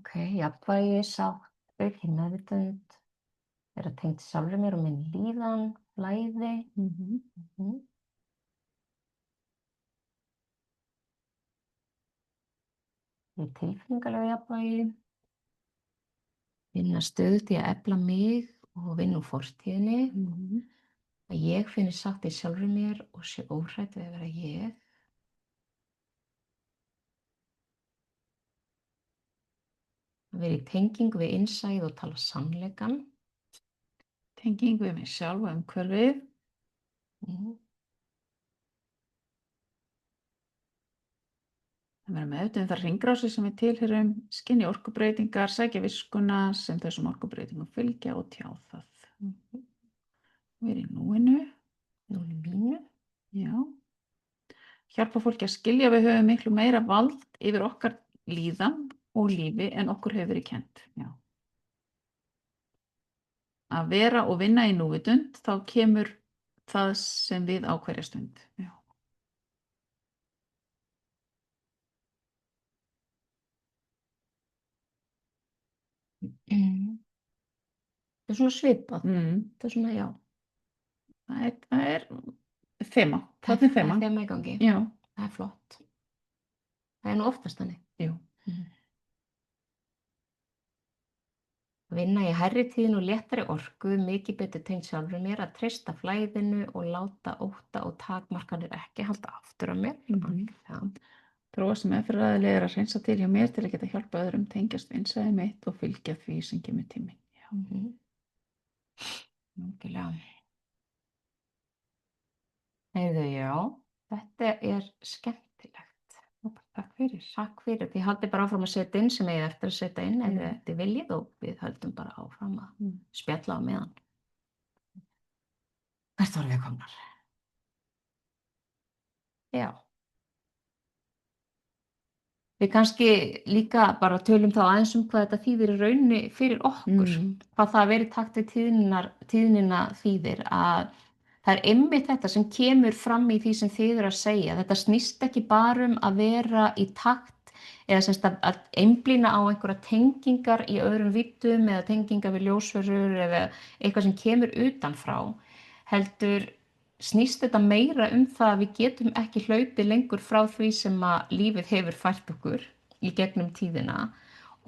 Ok, jafnvægi, sátt, aukin meðvitund, vera tengt sjálfri mér og minn líðan, flæði. Mhm. Í tilfinningalegu jafnvægi, vinna stöðugt í að efla mig og vinna úr fortíðinni. Að ég finni sátt í sjálfri mér og sé óhrædd við að vera ég. Að vera í tengingu við innsæið og tala sannleikann. Tenging við mig sjálf og umhverfið. Það vera meðvitað þær hringrásir sem við tilheyrum, skynja orkubreytingar, sækja viskuna sem þessum orkubreytingum fylgja og tjá það. Vera í núinu. Núinu mínu. Já. Hjálpa fólki að skilja að við höfum miklu meira vald yfir okkar líðan og lífi en okkur hefur verið kennt. Já. Að vera og vinna í núvitund, þá kemur það sem við á hverja stund. Já. Það er svona svipað. Það er svona, já. Það er þema. Það er þema. Það er þema í gangi. Já. Það er flott. Það er nú oftast þannig. Jú. Vinna í hærri tíðin og léttari orku, mikið betur tengt sjálfur mér, að treysta flæðinu og láta ótta og takmarkanir ekki halda aftur af mér. Já. Þróa sem meðferðaraðili er að hreinsa til hjá mér til að geta hjálpa öðrum, tengjast innsæi mitt og fylgja því sem kemur tíminn. Já. Nákvæmlega. Heyrðu, já, þetta er skemmtilegt. Takk fyrir. Takk fyrir. Þið haldið bara áfram að setja inn sem eigið eftir að setja inn ef þið viljið og við höldum bara áfram að spjalla á meðan. Hvert vorum við komnar? Já. Við kannski líka bara tölum þá aðeins hvað þetta þýðir í rauninni fyrir okkur. Hvað það að vera í takt við tíðnina þýðir, að það er einmitt þetta sem kemur fram í því sem þið eru að segja. Þetta snýst ekki bara að vera í takt eða semst að einblína á einhverja tengingar í öðrum víddum eða tengingar við ljósverur eða eitthvað sem kemur utanfrá. Heldur snýst þetta meira það að við getum ekki hlaupið lengur frá því sem að lífið hefur fært okkur í gegnum tíðina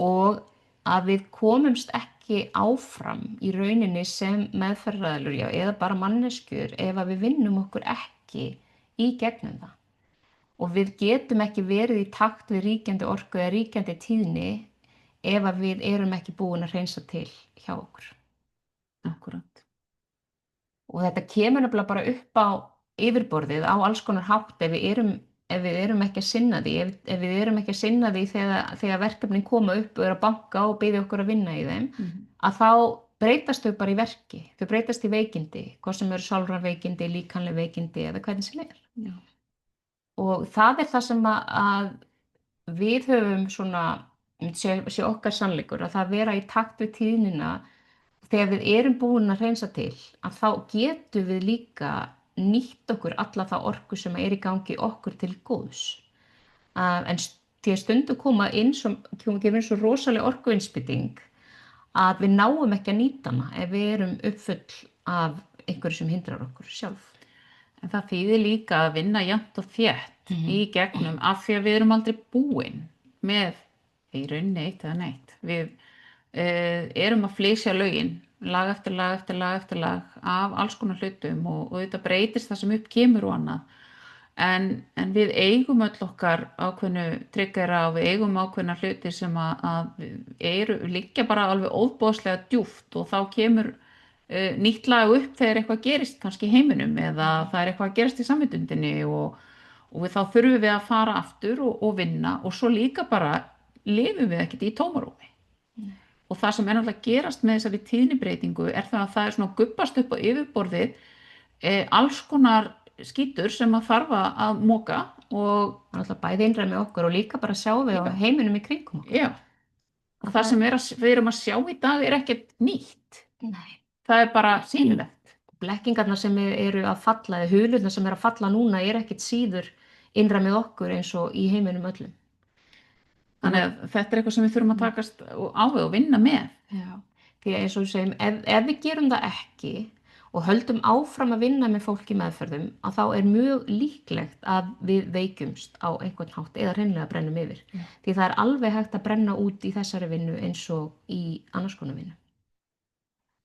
og að við komumst ekki áfram í rauninni sem meðferðaraðilar eða bara manneskjur ef að við vinnum okkur ekki í gegnum það. Og við getum ekki verið í takt við ríkjandi orku eða ríkjandi tíðni ef að við erum ekki búin að hreinsa til hjá okkur. Akkúrat. Og þetta kemur nefnilega bara upp á yfirborðið á alls konar hátt ef við erum ekki að sinna því, ef við erum ekki að sinna því þegar verkefnin koma upp og eru að banka og biðja okkur að vinna í þeim, að þá breytast þau bara í verki, þau breytast í veikindi, hvað sem eru sálræn veikindi, líkamleg veikindi eða hvernig sem er. Já. Og það er það sem að við höfum svona, sé okkar sannleikur, að það vera í takt við tíðnina. Þegar við erum búin að hreinsa til, að þá getum við líka nýtt okkur alla þá orku sem er í gangi okkur til góðs. En því að stundum kemur svo rosaleg orkuinnspýting að við náum ekki að nýta hana ef við erum uppfull af einhverju sem hindrar okkur sjálf. En það þýðir líka að vinna jafnt og þétt í gegnum af því að við erum aldrei búin með í rauninni eitt eða neitt. Við erum að flysja lögin, lag eftir lag eftir lag eftir lag af alls konar hlutum og þetta breytist það sem upp kemur og annað. En við eigum öll okkar ákveðnu triggera og við eigum ákveðna hluti sem að liggja bara alveg óboðslega djúpt og þá kemur nýtt lag upp þegar eitthvað gerist kannski í heiminum eða það er eitthvað að gerast í samvitundinni og þá þurfum við að fara aftur og vinna og svo líka bara lifum við ekkert í tómarúmi. Og það sem er náttúrulega að gerast með þessari tíðnibreytingu er það að það er svona gubbast upp á yfirborðið alls konar skítur sem að þarf að moka og náttúrulega bæði innra með okkur og líka bara sjá við á heiminum í kringum okkur. Já, og það sem við erum að sjá í dag er ekkert nýtt. Nei. Það er bara sýnilegt. Blekkingarnar sem eru að falla, eða hulurnar sem eru að falla núna er ekkert síður innra með okkur eins og í heiminum öllum. Þannig að þetta eitthvað sem við þurfum að takast á við og vinna með. Já, því að eins og við segjum, ef við gerum það ekki og höldum áfram að vinna með fólk í meðferðum, að þá er mjög líklegt að við veikjumst á einhvern hátt eða hreinlega brennum yfir. Því það er alveg hægt að brenna út í þessari vinnu eins og í annars konar vinnu.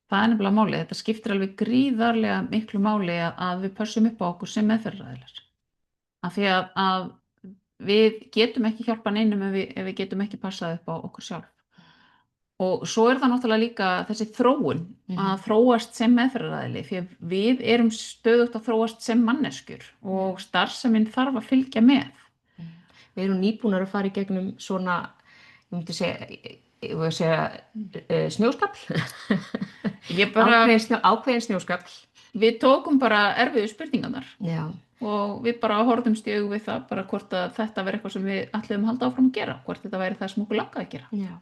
Það er nefnilega málið. Þetta skiptir alveg gríðarlega miklu máli að við pössum upp á okkur sem meðferðaraðilar. Af því að við getum ekki hjálpa neinum ef við getum ekki passað upp á okkur sjálf. Og svo er það náttúrulega líka þessi þróun að þróast sem meðferðaraðili, því að við erum stöðugt að þróast sem manneskjur og starfsemin þarf að fylgja með. Við erum nýbúnar að fara í gegnum svona, ég myndi segja, snjóskafl. Ákveðin snjóskafl. Við tókum bara erfiðu spurningarnar. Já. Og við bara horfðumst í augu við það bara hvort að þetta veri eitthvað sem við ætluðum að halda áfram að gera, hvort þetta væri það sem okkur langaði að gera. Já.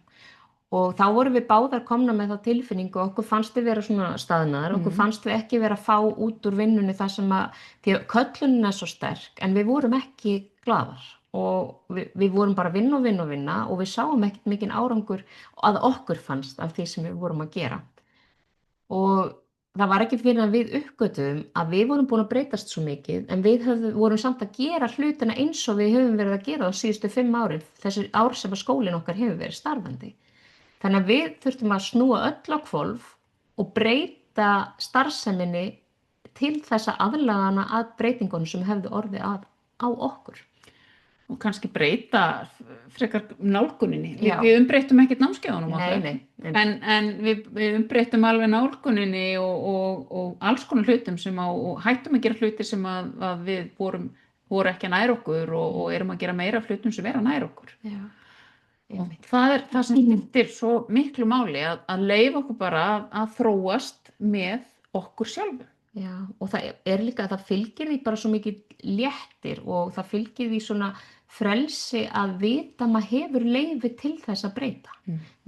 Og þá vorum við báðar komna með þá tilfinningu, okkur fannst við vera svona staðnaðar, okkur fannst við ekki vera að fá út úr vinnunni það sem því að köllunin er svo sterk, en við vorum ekki glaðar og við vorum bara að vinna og við sáum ekkert mikinn árangur að okkur fannst af því sem við vorum að gera. Og það var ekki fyrir að við uppgötuðum að við vorum búin að breytast svo mikið, en við vorum samt að gera hlutina eins og við höfum verið að gera á síðustu 5 árin, þessi ár sem að skólinn okkar hefur verið starfandi. Þannig að við þurftum að snúa öll á hvolf og breyta starfseminni til þess að aðlaga að breytingunum sem hefðu orðið á okkur. Og kannski breyta frekar nálguninni. Við umbreytum ekkert námskeiðunum okkar. Nei. En við umbreytum alveg nálguninni og alls konar hlutum og hættum að gera hluti sem að við voru ekki að næra okkur og erum að gera meira hlutum sem vera að næra okkur. Já. Og það er það sem skiptir svo miklu máli að leyfa okkur bara að þróast með okkur sjálfum. Já, og það er líka að það fylgir því bara svo mikið léttir og það fylgir því svona frelsi að vita maður hefur leyfi til þess að breyta.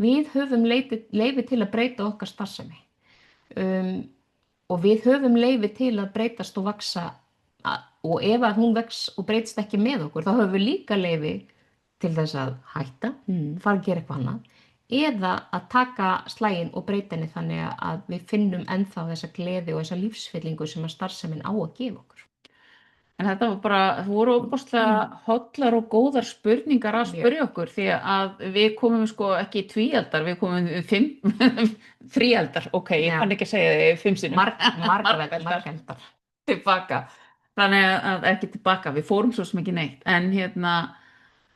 Við höfum leyfi til að breyta okkar starfsemi og við höfum leyfi til að breytast og vaxa og ef að hún vex og breytist ekki með okkur þá höfum við líka leyfi til þess að hætta, fara að gera eitthvað annað eða að taka slaginn og breyta henni þannig að við finnum ennþá þessa gleði og þessa lífsfyllingu sem að starfsemin á að gefa okkur. En þetta var bara, það voru óbúslega hollar og góðar spurningar að spyrja okkur því að við komum sko ekki í tvíaldar, við komum 3aldar, ok, ég kann ekki segja þið 5 sinnum. Margveldar. Tilbaka. Þannig að ekki tilbaka, við fórum svo sem ekki neitt, en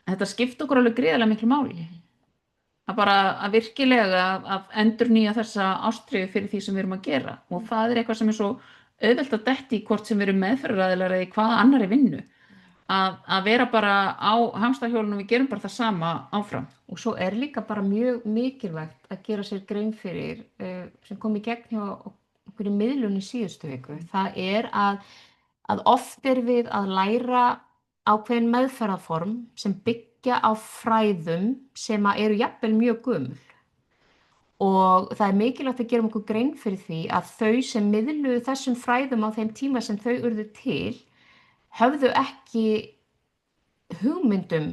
þetta skipti okkur alveg gríðarlega miklu máli. Að bara að virkilega að endurnýja þessa ástríðu fyrir því sem við erum að gera og það er eitthvað sem er svo auðvelt að detti í hvort sem við erum meðferðaraðilar eða í hvaða annarri vinnu. Að vera bara á hamstarhjólinu og við gerum bara það sama áfram. Og svo er líka bara mjög mikilvægt að gera sér grein fyrir sem kom í gegn hjá okkur í miðlun í síðustu viku. Það er að oft er við að læra ákveðin meðferðarform sem byggja á fræðum sem eru jafnvel mjög gömul og það er mikilvægt að gera okkur grein fyrir því að þau sem miðluðu þessum fræðum á þeim tíma sem þau urðu til höfðu ekki hugmyndum,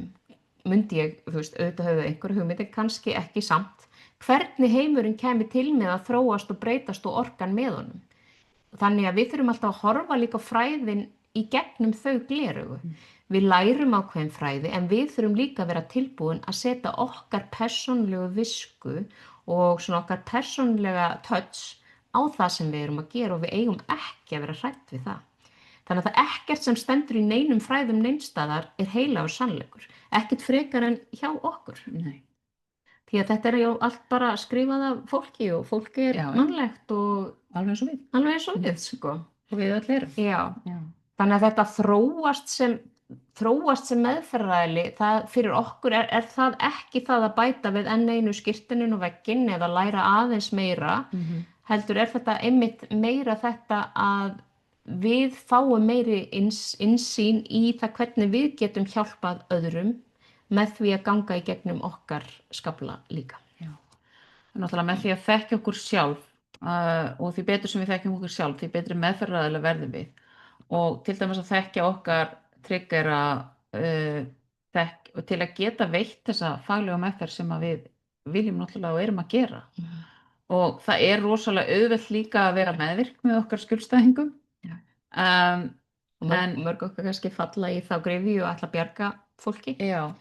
myndi ég, auðvitað höfðu einhverju hugmyndir, kannski ekki samt, hvernig heimurinn kæmi til með að þróast og breytast og orkan með honum. Þannig að við þurfum alltaf að horfa líka fræðin í gegnum þau gleraugu. Við lærum ákveðin fræði en við þurfum líka að vera tilbúin að setja okkar persónlegu visku og svona okkar persónlega touch á það sem við erum að gera og við eigum ekki að vera hrædd við það. Þannig að það ekkert sem stendur í neinum fræðum neinstaðar er heilagur sannleikur. Ekkert frekar en hjá okkur. Nei. Því að þetta er allt bara skrifað af fólki og fólki er mannlegt og alveg eins og við. Alveg eins og við, sko. Og við öll erum. Já. Þannig að þetta þróast sem meðferðaraðili, það fyrir okkur er það ekki það að bæta við enn einu skyrtunin og vegginn eða læra aðeins meira, heldur er þetta einmitt meira þetta að við fáum meiri innsýn í það hvernig við getum hjálpað öðrum með því að ganga í gegnum okkar skafla líka. Já. Náttúrulega með því að þekkja okkur sjálf og því betur sem við þekkjum okkur sjálf, því betri meðferðaraðilar verðum við og til dæmis að þekkja okkar triggera og til að geta veitt þessa faglegu meðferð sem að við viljum náttúrulega og erum að gera. Og það er rosalega auðvelt líka að vera meðvirk með okkar skjólstæðingum. Já. Um, Og mörg okkar kannski falla í þá gryfju og ætla að bjarga fólki. Já,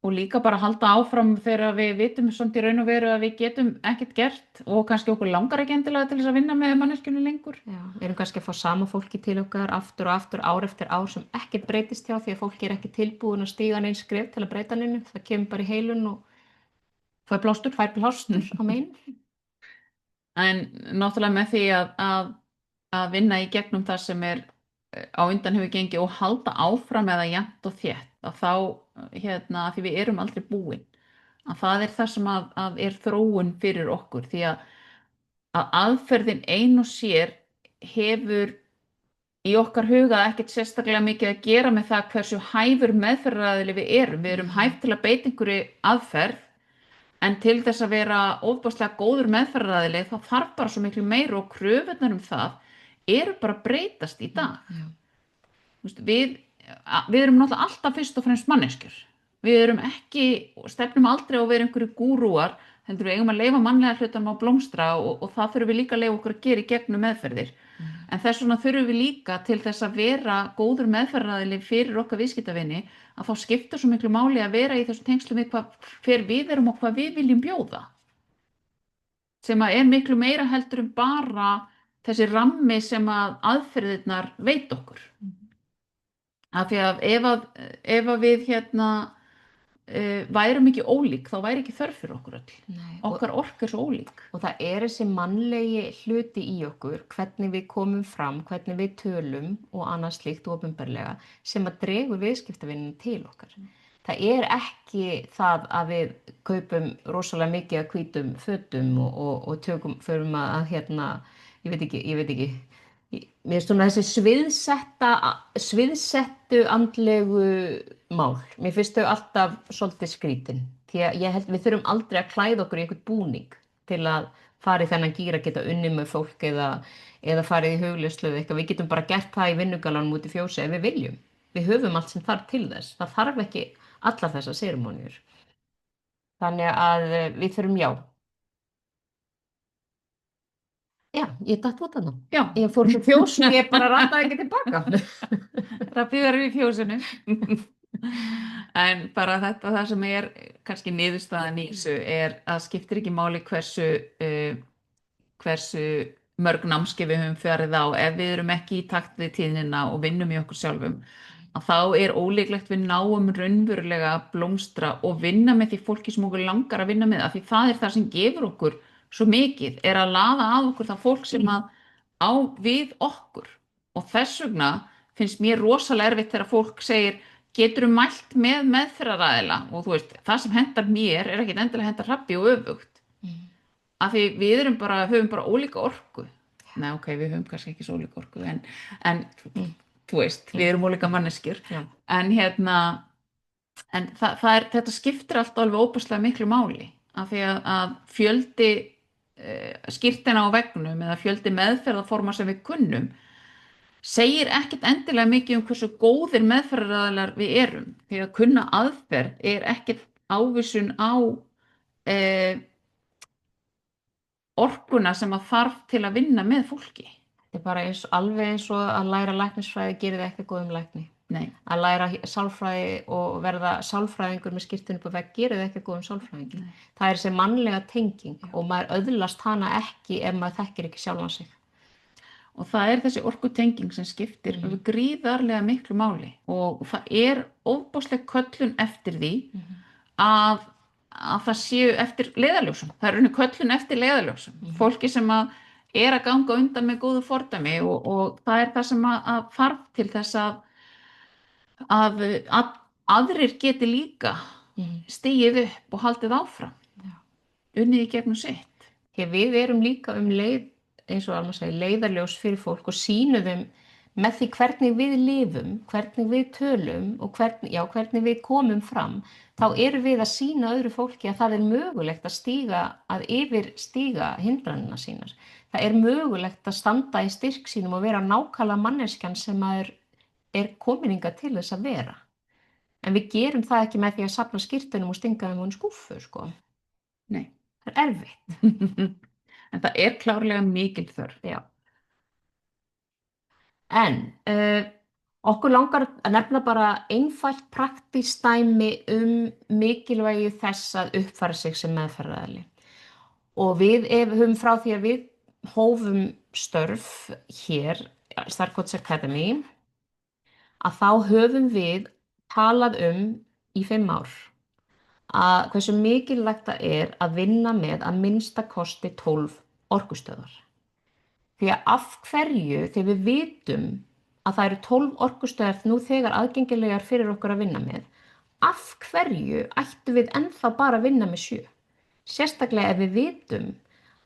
og líka bara halda áfram þegar við vitum svona í raun og veru að við getum ekkert gert og kannski okkur langar ekki endilega til þess að vinna með manneskjunni lengur. Já, við erum kannski að fá sama fólki til okkar aftur og aftur, ár eftir ár sem ekkert breytist hjá því að fólki er ekki tilbúin að stíga neins skref til að breyta neinu. Það kemur bara í heilun og fær plástur á megin. En náttúrulega með því að vinna í gegnum það sem er á undan hefur gengið og halda áfram eða jafnt og þétt að þá, að því við erum aldrei búin, að það er það sem að er þróun fyrir okkur því að aðferðin ein og sér hefur í okkar huga ekkert sérstaklega mikið að gera með það hversu hæfur meðferðaraðili við erum hæf til að beita einhverju aðferð. En til þess að vera ofboðslega góður meðferðaraðili þá þarf bara svo miklu meira og kröfurnar það eru bara að breytast í dag. Við erum náttúrulega alltaf fyrst og fremst manneskjur. Við erum ekki, stefnum aldrei á að vera einhverju gúrúar, heldur við eigum að leyfa mannlega hlutanum á blómstra og það þurfum við líka að leyfa okkur að gera í gegnum meðferðir. En þess vegna þurfum við líka til þess að vera góður meðferðaraðili fyrir okkar viðskiptavini að þá skiptir svo miklu máli að vera í þessum tengslum við hver við erum og hvað við viljum bjóða. Sem að er miklu meira heldur bara þessi rammi sem að aðferðirnar veit okkur. Af því að ef að við værum ekki ólík, þá væri ekki þörf fyrir okkur öll. Nei, okkar orka er svo ólík. Og það er þessi mannlegi hluti í okkur, hvernig við komum fram, hvernig við tölum og annað slíkt opinberlega, sem að dregur viðskiptavinina til okkar. Það er ekki það að við kaupum rosalega mikið að hvítum fötum og förum að ég veit ekki, mér finnst svona þessi sviðsettu andlegu mál, mér finnst þau alltaf svolítið skrítin, því að ég held við þurfum aldrei að klæða okkur í einhvern búning til að fara í þennan gír að geta unnið með fólk eða farið í hugleiðslu eða eitthvað, við getum bara gert það í vinnugalanum út í fjósi ef við viljum, við höfum allt sem þarf til þess, það þarf ekki allar þessar serimóníur, þannig að við þurfum Já, ég datt út þarna. Já. Ég fór til fjós og ég bara rataði ekki tilbaka. Það bíðar í fjósinu. En bara þetta, það sem er kannski niðurstaðan í þessu er að skiptir ekki máli hversu mörg námskeið við höfum farið á ef við erum ekki í takt við tíðnina og vinnum í okkur sjálfum. Að þá er ólíklegt við náum raunverulega að blómstra og vinna með því fólki sem okkur langar að vinna með, af því það er það sem gefur okkur svo mikið, er að laða að okkur það fólk sem að á við okkur og þess vegna finnst mér rosalega erfitt þegar fólk segir geturðu mælt með meðferðaraðila og þú veist, það sem hentar mér er ekkit endilega hentar Hrafni og öfugt af því við höfum bara ólíka orku. Nei, ok, við höfum kannski ekki svo ólíka orku en þú veist, við erum ólíka manneskjur en en þetta skiptir alltaf alveg óbærslega miklu máli af því að fjöldi skírteina á veggnum eða fjöldi meðferðarforma sem við kunnum segir ekkert endilega mikið hversu góðir meðferðaraðilar við erum því að kunna aðferð er ekkert ávísun á orkuna sem að þarf til að vinna með fólki. Þetta er bara alveg eins og að læra læknisfræði gerir það ekki góðum lækni. Nei. Að læra sálfræði og verða sálfræðingur með skírteini upp á vegg gerir það ekki góðum sálfræðingi. Nei. Það er þessi mannlega tenging og maður öðlast hana ekki ef maður þekkir ekki sjálfan sig. Og það er þessi orkutenging sem skiptir gríðarlega miklu máli og það er ofboðsleg köllun eftir því að það séu eftir leiðarljósum. Það er köllun eftir leiðarljósum. Fólki sem að er að ganga undan með góðu fordæmi og það er það sem að þarf til þess að aðrir geti líka stigið upp og haldið áfram. Unnið í gegnum sitt. Þegar við erum líka leið, eins og Alma segir, leiðarljós fyrir fólk og sýnum þeim með því hvernig við lifum, hvernig við tölum og hvernig við komum fram, þá erum við að sýna öðru fólki að það er mögulegt að yfirstíga hindranina sínar. Það er mögulegt að standa í styrk sínum og vera nákvæmlega manneskjan sem maður er komin hingað til þess að vera. En við gerum það ekki með því að safna skírteinum og stinga þeim í skúffu, sko. Nei. Það er erfitt. En það er klárlega mikil þörf. Já. En okkur langar að nefna bara einfalt praktískt dæmi mikilvægi þess að uppfæra sig sem meðferðaraðili. Og við höfum frá því að við hófum störf hér, Star Coach Academy, að þá höfum við talað í 5 ár að hversu mikilvægt það er að vinna með að minnsta kosti 12 orkustöðvar. Því að af hverju, þegar við vitum að það eru 12 orkustöðvar nú þegar aðgengilegar fyrir okkur að vinna með, af hverju ættum við ennþá bara að vinna með 7? Sérstaklega ef við vitum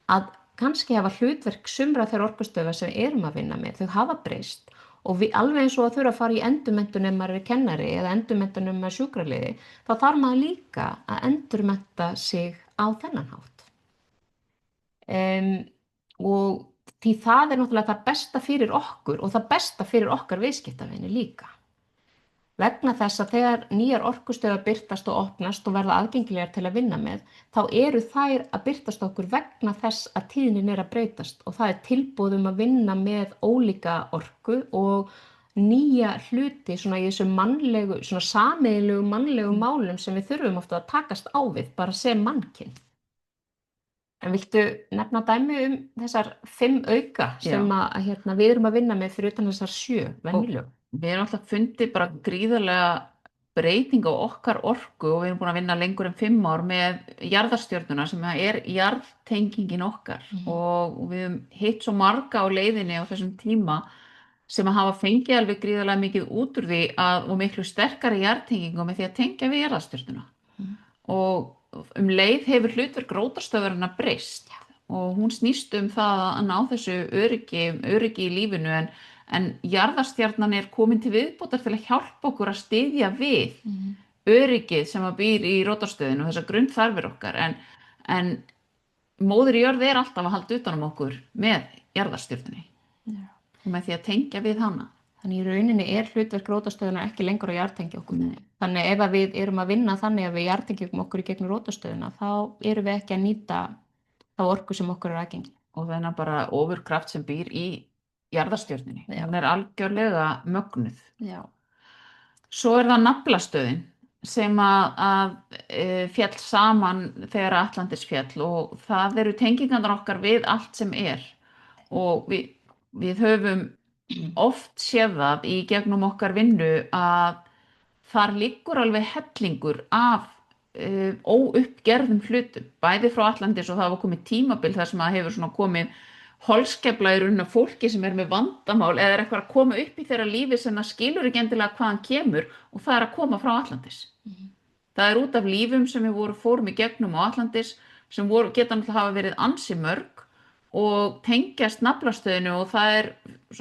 að kannski hafa hlutverk sumra þeirra orkustöðva sem við erum að vinna með, þau hafa breyst og við alveg eins og að þurfa að fara í endurmenntun ef maður er kennari eða endurmenntun ef maður er sjúkraliði, þá þarf maður líka að endurmennta sig á þennan hátt. Og því það er náttúrulega það besta fyrir okkur og það besta fyrir okkar viðskiptavini líka. Vegna þess að þegar nýjar orkustöðvar birtast og opnast og verða aðgengilegar til að vinna með, þá eru þær að birtast okkur vegna þess að tíðnin er að breytast og það er tilboð að vinna með ólíka orku og nýja hluti svona í þessum mannlegu, svona sameiginlegu mannlegu málum sem við þurfum ofta að takast á við bara sem mannkyn. En viltu nefna dæmi þessar 5 auka sem við erum að vinna með fyrir utan þessar 7 venjulegu? Við erum alltaf fundið bara gríðarlega breyting á okkar orku og við erum búin að vinna lengur en 5 ár með jarðarstjörnuna sem er jarðtengingin okkar og við höfum hitt svo marga á leiðinni á þessum tíma sem að hafa fengið alveg gríðarlega mikið út úr því og miklu sterkari jarðtengingu með því að tengja við jarðarstjörnuna. Og leið hefur hlutverk rótarstöðvarinnar breyst og hún snýst það að ná þessu öryggi í lífinu en jarðarstjarnan er komin til viðbótar til að hjálpa okkur að styðja við öryggið sem að býr í rótarstöðinu og þessar grunnþarfir okkar en móðir jörð er alltaf að halda utan okkur með jarðarstjörnunni og með því að tengja við hana. Þannig í rauninni er hlutverk rótarstöðuna ekki lengur að jarðtengja okkur. Þannig ef við erum að vinna þannig að við jarðtengjum okkur í gegnum rótarstöðuna þá erum við ekki að nýta þá orku sem okkur er aðgengi. Og þennan bara ofurkraft sem býr í jarðarstjörnunni. Hún er algjörlega mögnuð. Já. Svo er það naflastöðin sem að féll saman þegar Atlantis féll og það eru tengingarnar okkar við allt sem er og við höfum oft séð það í gegnum okkar vinnu að þar liggur alveg hellingur af óuppgerðum hlutum, bæði frá Atlantis og það hafa komið tímabil þar sem að hefur svona komið holskefla í rauninni af fólki sem er með vandamál eða er eitthvað að koma upp í þeirra lífi sem það skilur ekki endilega hvaðan kemur og það er að koma frá Atlantis. Það er út af lífum sem við fórum í gegnum á Atlantis sem geta náttúrulega hafa verið ansi mörg og tengjast naflastöðinu og það er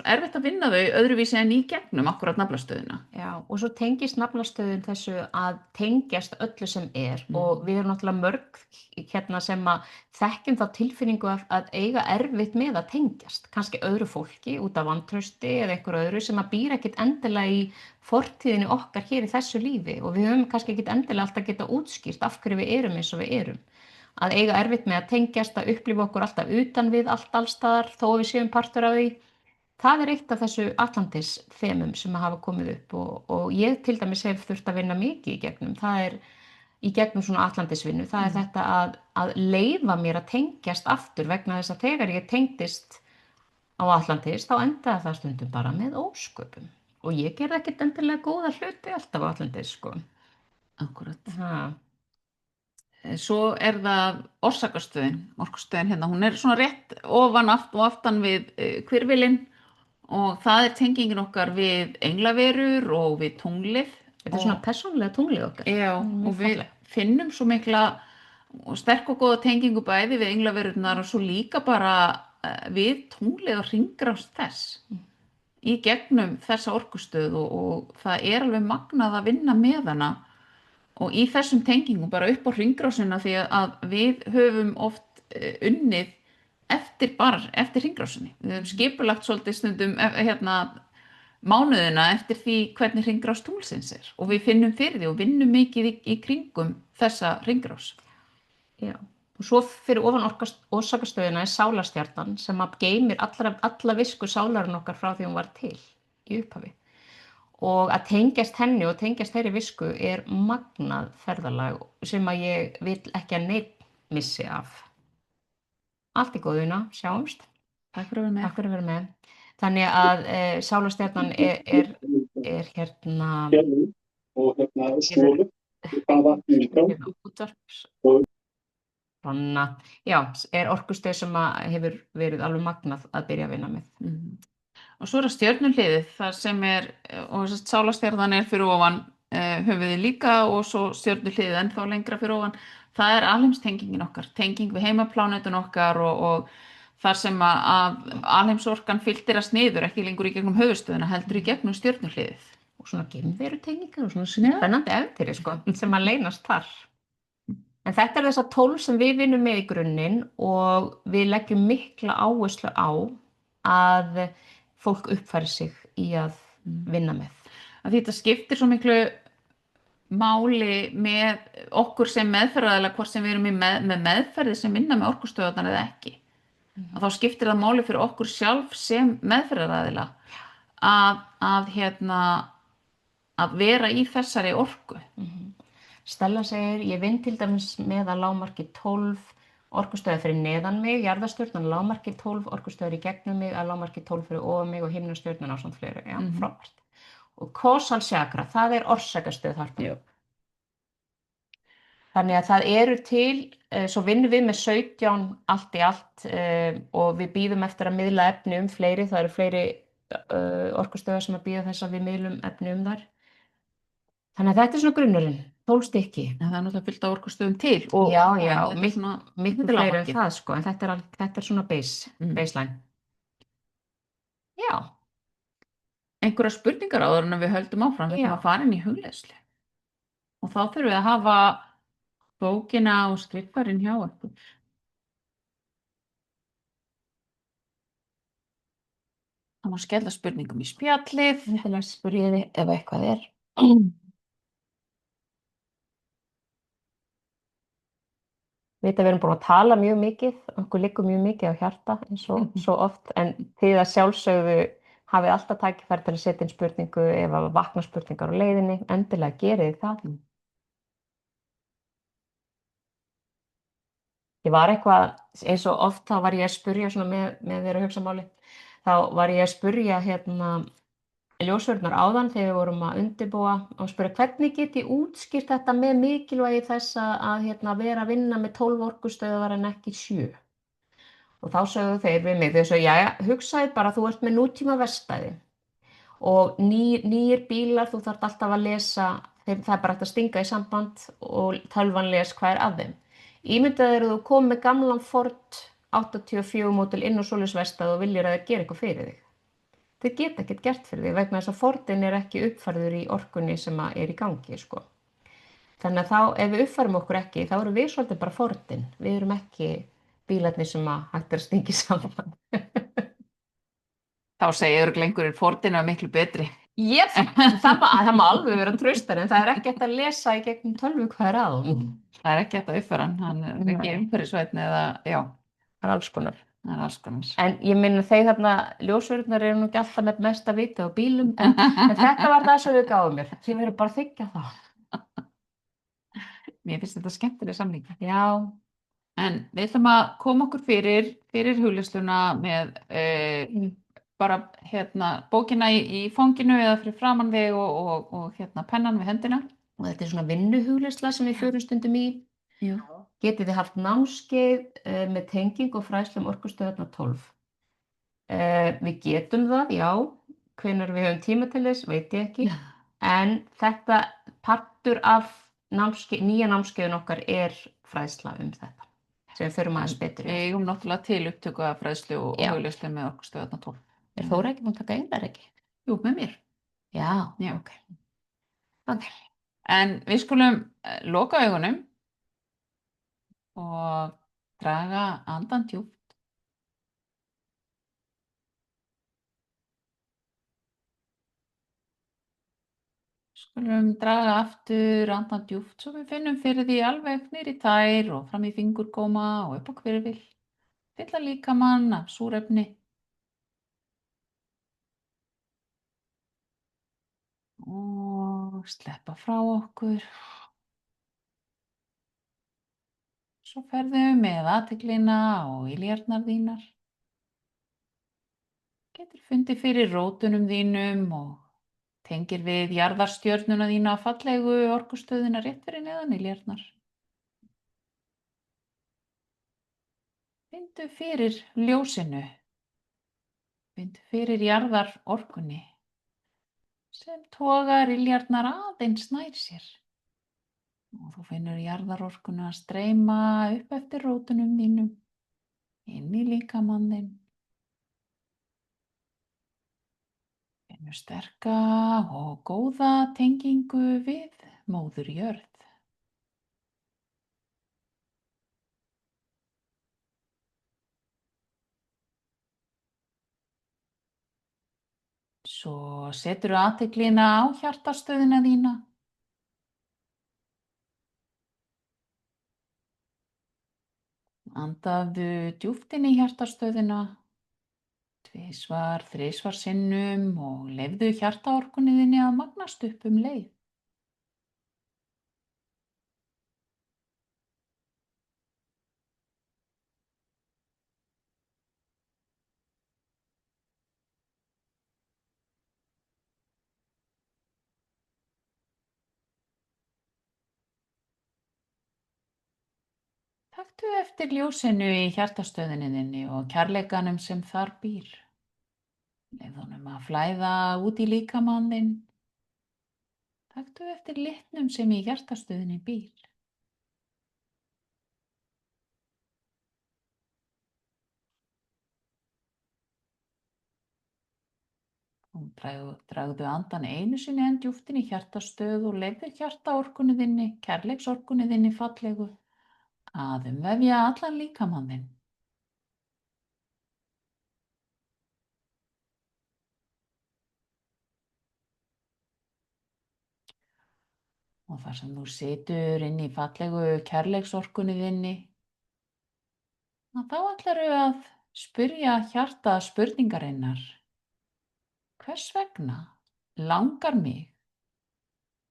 erfitt að vinna þau öðruvísi en í gegnum akkurat naflastöðina. Já, og svo tengist naflastöðin þessu að tengjast öllu sem er og við erum náttúrulega mörg sem að þekkjum þá tilfinningu að eiga erfitt með að tengjast, kannski öðru fólki út af vantrausti eða einhverju öðru sem að býr ekkit endilega í fortíðinni okkar hér í þessu lífi og við höfum kannski ekkit endilega alltaf geta útskýrt af hverju við erum eins og við erum. Að eiga erfitt með að tengjast, að upplifa okkur alltaf utan við allstaðar þó að við séum partur af því. Það er eitt af þessu Atlantis-þemum sem hafa komið upp og ég til dæmis hef þurft að vinna mikið í gegnum. Það er í gegnum svona Atlantis-vinnu. Það er þetta að leyfa mér að tengjast aftur vegna þess að þegar ég tengdist á Atlantis þá endaði það stundum bara með ósköpum. Og ég gerði ekkert endilega góða hluti alltaf á Atlantis, sko. Akkúrat. Svo er það orsakastöðin, orkustöðin hérna, hún er svona rétt ofan og aftan við hvirfilinn og það er tengingin okkar við englaverur og við tunglið. Þetta er svona persónulega tunglið okkar. Já, og við finnum svo mikla og sterk og góða tengingu bæði við englaverurnar og svo líka bara við tunglið og hringrás þess í gegnum þessa orkustöð og það er alveg magnað að vinna með hana. Og í þessum tengingum bara upp á hringrásina því að við höfum oft unnið eftir hringrásinni. Við höfum skipulagt svolítið stundum mánuðina eftir því hvernig hringrás tunglsins og við finnum fyrir því og vinnum mikið í kringum þessa hringrás. Já. Og svo fyrir ofan orsakastöðina er sálarstjarnan sem að geymir alla visku sálarinn okkar frá því hún var til í upphafi. Og að tengjast henni og tengjast þeirri visku er magnað ferðalag sem að ég vil ekki að neinn missi af. Allt í góðuna, sjáumst. Takk fyrir að vera með. Takk fyrir að vera með. Þannig að sálarstjarnan er hérna já, er orkustöð sem hefur verið alveg magnað að byrja að vinna með. Og svo er það stjörnuhliðið, þar sem og sálarstjarnan fyrir ofan höfuðið líka og svo stjörnuhliðið ennþá lengra fyrir ofan. Það er alheimstengingin okkar, tenging við heimaplánetun okkar og þar sem að alheimsorkan filterast niður, ekki lengur í gegnum höfuðstöðina, heldur í gegnum stjörnuhliðið. Og svona geimverutengingar og svona spennandi eftir sem að leynast þar. En þetta er þessar 12 sem við vinnum með í grunninn og við leggjum mikla áherslu á að fólk uppfæri sig í að vinna með. Að þetta skiptir svo miklu máli með okkur sem meðferðaraðila, hvort sem við erum með meðferði sem vinna með orkustöðvarnar eða ekki. Að þá skiptir það máli fyrir okkur sjálf sem meðferðaraðila að vera í þessari orku. Stella segir, ég vinn til dæmis með að lágmarki 12 orkustöðar fyrir neðan mig, jarðarstjörnan lágmarki 12 orkustöðar í gegnum mig, að lágmarki 12 fyrir ofan mig og himnastjörnan ásamt fleiri. Já, frábært. Og causal chakra, það er orsakastöð þarna. Þannig að það eru til, svo vinnum við með 17 allt í allt og við bíðum eftir að miðla efni fleiri, það eru fleiri orkustöðar sem að bíða þess að við miðlum efni þar. Þannig að þetta er svona grunnurinn, 12 stykki. En það er náttúrulega fullt af orkustöðum til. Já, miklu fleiri en það sko, en þetta er svona baseline. Já. Einhverjar spurningar áður en við höldum áfram, við þurfum að fara inn í hugleiðslu. Og þá þurfum við að hafa bókina og skriffarinn hjá okkur. Það má skella spurningum í spjallið. Endilega spyrjið þið ef eitthvað er. Við erum búin að tala mjög mikið, okkur liggur mjög mikið á hjarta eins og svo oft, en þið að sjálfsögðu hafið alltaf tækifæri til að setja inn spurningu ef að vakna spurningar á leiðinni, endilega gerið það. Ég var eitthvað, eins og oft þá var ég að spyrja svona með þeirra hugsamáli, þá var ég að spyrja ljósvörðnar áðan þegar við vorum að undirbúa og spyrja hvernig get ég útskýrt þetta með mikilvægi þess að vera að vinna með 12 orkustöðvar en ekki 7. Og þá sögðu þeir við mig, þau sögðu, jæja, hugsaðu bara, þú ert með nútíma verkstæði og nýir bílar, þú þarft alltaf að lesa, það er bara hægt að stinga í samband og tölvan les hvað er að þeim. Ímyndaðu þér að þú komið með gamlan Ford 84 módel inn á svoleiðis verkstæði og viljir að þeir gera eitthvað fyrir þig. Þeir geta ekkert gert fyrir því vegna þess að Fordinn er ekki uppfærður í orkunni sem er í gangi, sko. Þannig að þá, ef við uppfærum okkur ekki, þá erum við svolítið bara Fordinn. Við erum ekki bílarnir sem hægt að stinga saman. Þá segir einhverjir Fordinn er miklu betri. Jep, það má alveg vera traustar, en það er ekki hægt að lesa í gegnum tölvu hvað er að. Það er ekki hægt að uppfæra hann er ekki umhverfisvænn eða, já. Það er alls konar. Það er alls konar. En ég minna þeir þarna, ljósvörðnar eru nú ekki alltaf með mesta viti á bílum, en þetta var það sem við gáðum mér. Þið verður bara að þykja það. Mér finnst þetta skemmtileg samlíka. Já. En við ætlum að koma okkur fyrir hugleiðsluna með bara bókina í fanginu eða fyrir framan þig og pennan við hendina. Og þetta er svona vinnuhugleiðsla sem við förum stundum í. Já. Getið þið haft námskeið með tenging og fræðslu orkustöðvarnar 12? Við getum það, já. Hvenær við höfum tíma til þess, veit ég ekki. Já. En þetta partur af nýja námskeiðin okkar er fræðsla þetta. Sem við förum aðeins betur í. Við eigum náttúrulega til upptöku af fræðslu og hugleiðslu með orkustöðvarnar 12. Er Þóra ekki búin að taka einhver ekki? Jú, með mér. Já. Ok. En við skulum loka augunum og draga andann djúpt. Skulum draga aftur andann djúpt svo við finnum fyrir því alveg niður í tær og fram í fingurgóma og upp á hvirfil. Fylla líkamann af súrefni og sleppa frá okkur. Svo ferðu með athyglina og iljarnar þínar. Getur fundið fyrir rótunum þínum og tengir við jarðarstjörnuna þína fallegu orkustöðina rétt fyrir neðan iljarnar. Finndu fyrir ljósinu. Finndu fyrir jarðarorkunni sem togar iljarnar aðeins nær sér. Og þú finnur jarðarorkuna að streyma upp eftir rótunum þínum, inn í líkamann þinn. Finnur sterka og góða tengingu við móður jörð. Svo seturðu athyglina á hjartastöðina þína. Andaðu djúpt inn í hjartastöðina, tvisvar, þrisvar sinnum og leyfðu hjartaorkunni þinni að magnast upp leið. Taktu eftir ljósinu í hjartastöðinni þinni og kærleikanum sem þar býr. Leyfðu honum að flæða út í líkamann þinn. Taktu eftir litnum sem í hjartastöðinni býr. Og dragðu andann einu sinni enn djúpt inn í hjartastöð og leyfðu hjartaorkunni þinni, kærleiksorkunni þinni fallegu, að umvefja allan líkamann þinn. Og þar sem þú situr inn í fallegu kærleiksorkunni þinni, þá ætlarðu að spyrja hjarta spurningarinnar: hvers vegna langar mig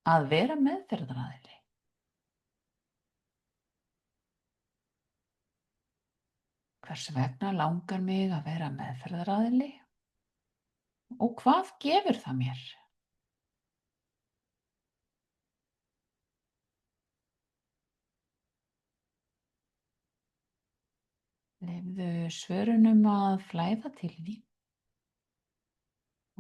að vera meðferðaraðili? Hvers vegna langar mig að vera meðferðaraðili? Og hvað gefur það mér? Leyfðu svörunum að flæða til þín.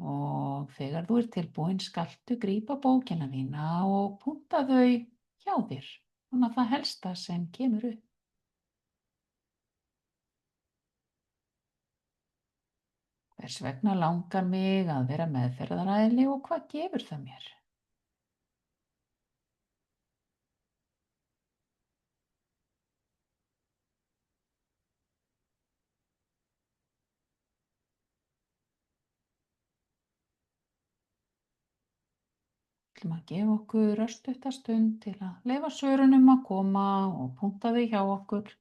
Og þegar þú ert tilbúin skaltu grípa bókina þína og punkta þau hjá þér, svona það helsta sem kemur upp. Hvers vegna langar mig að vera meðferðaraðili og hvað gefur það mér? Við ætlum að gefa okkur örstutta stund til að leyfa svörunum að koma og punkta þau hjá okkur.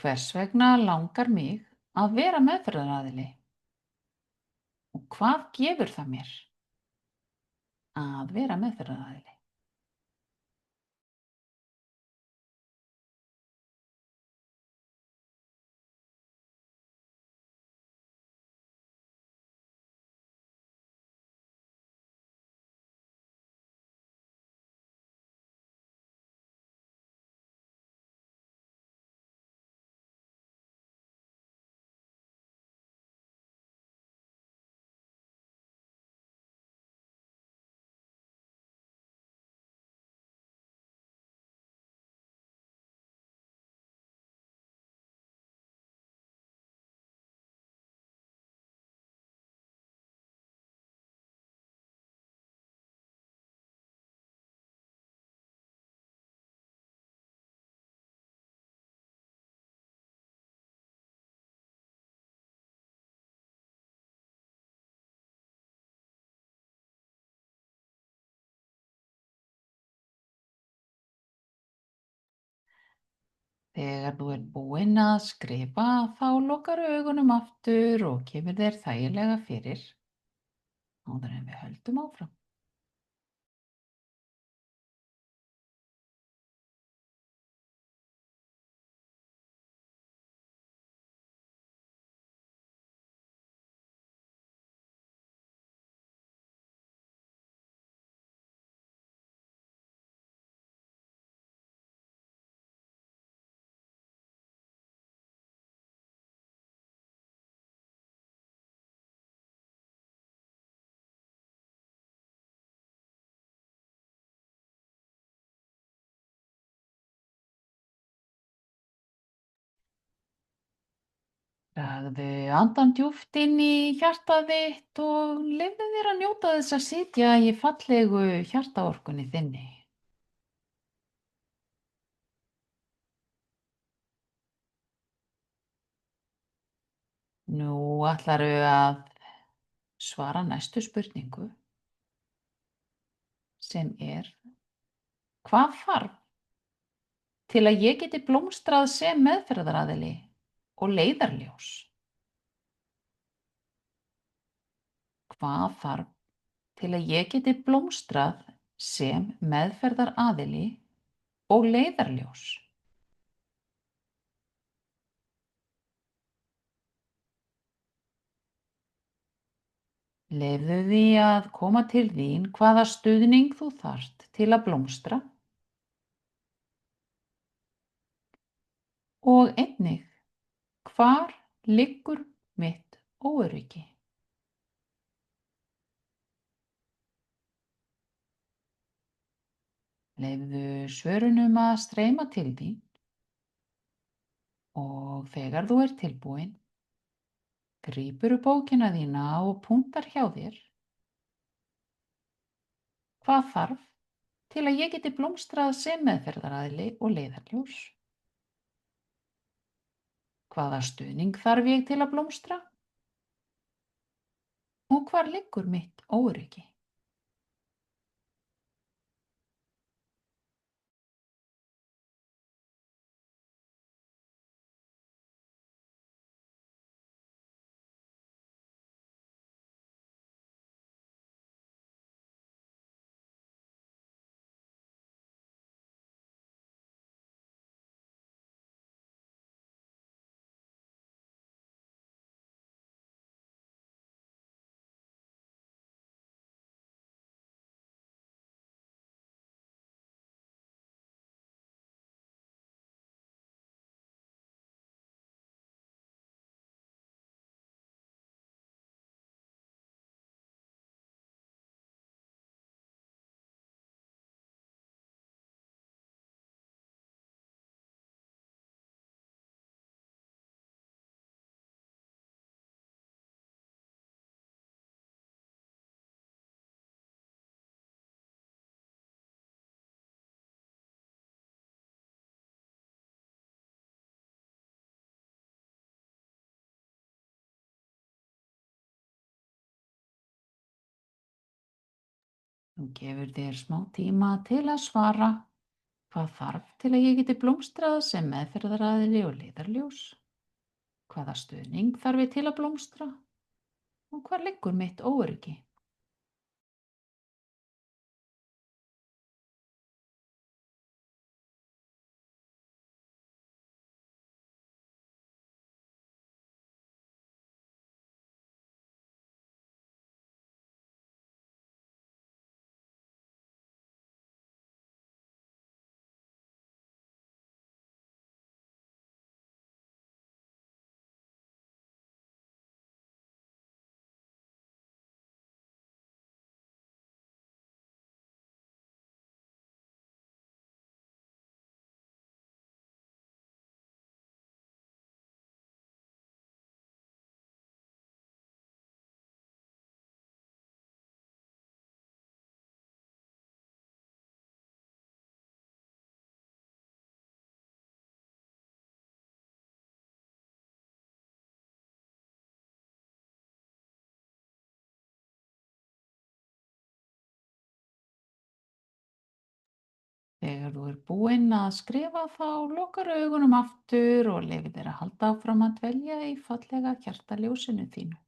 Hvers vegna langar mig að vera meðferðaraðili og hvað gefur það mér að vera meðferðaraðili? Þegar þú ert búinn að skrifa þá lokar augunum aftur og kemur þér þægilega fyrir áður en við höldum áfram. Dragðu andann djúpt inn í hjartað þitt og leyfðu þér að njóta þess að sitja í fallegu hjartaorkunni þinni. Nú ætlarðu að svara næstu spurningu sem er: hvað þarf til að ég geti blómstrað sem meðferðaraðili og leiðarljós? Hvað þarf til að ég geti blómstrað sem meðferðaraðili og leiðarljós? Leyfðu því að koma til þín hvaða stuðning þú þarft til að blómstra og einnig hvar liggur mitt óöryggi. Leyfðu svörunum að streyma til þín og þegar þú ert tilbúin, grípurðu bókina þína og punktar hjá þér: hvað þarf til að ég geti blómstrað sem meðferðaraðili og leiðarljós? Hvaða stuðning þarf ég til að blómstra? Og hvar liggur mitt óöryggi? Þú gefur þér smá tíma til að svara: hvað þarf til að ég geti blómstrað sem meðferðaraðili og leiðarljós? Hvaða stuðning þarf ég til að blómstra? Og hvar liggur mitt óöryggi? Þegar þú búinn að skrifa þá lokarðu augunum aftur og leyfir þér að halda áfram að dvelja í fallega hjartaljósinu þínu.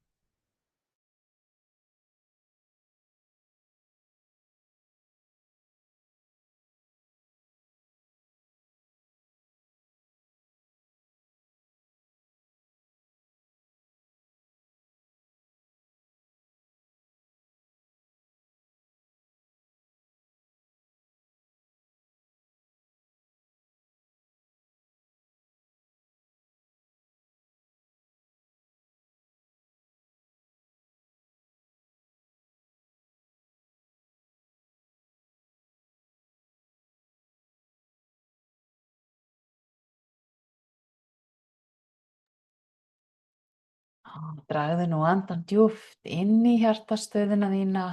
Dragðu nú andann djúpt inn í hjartastöðina þína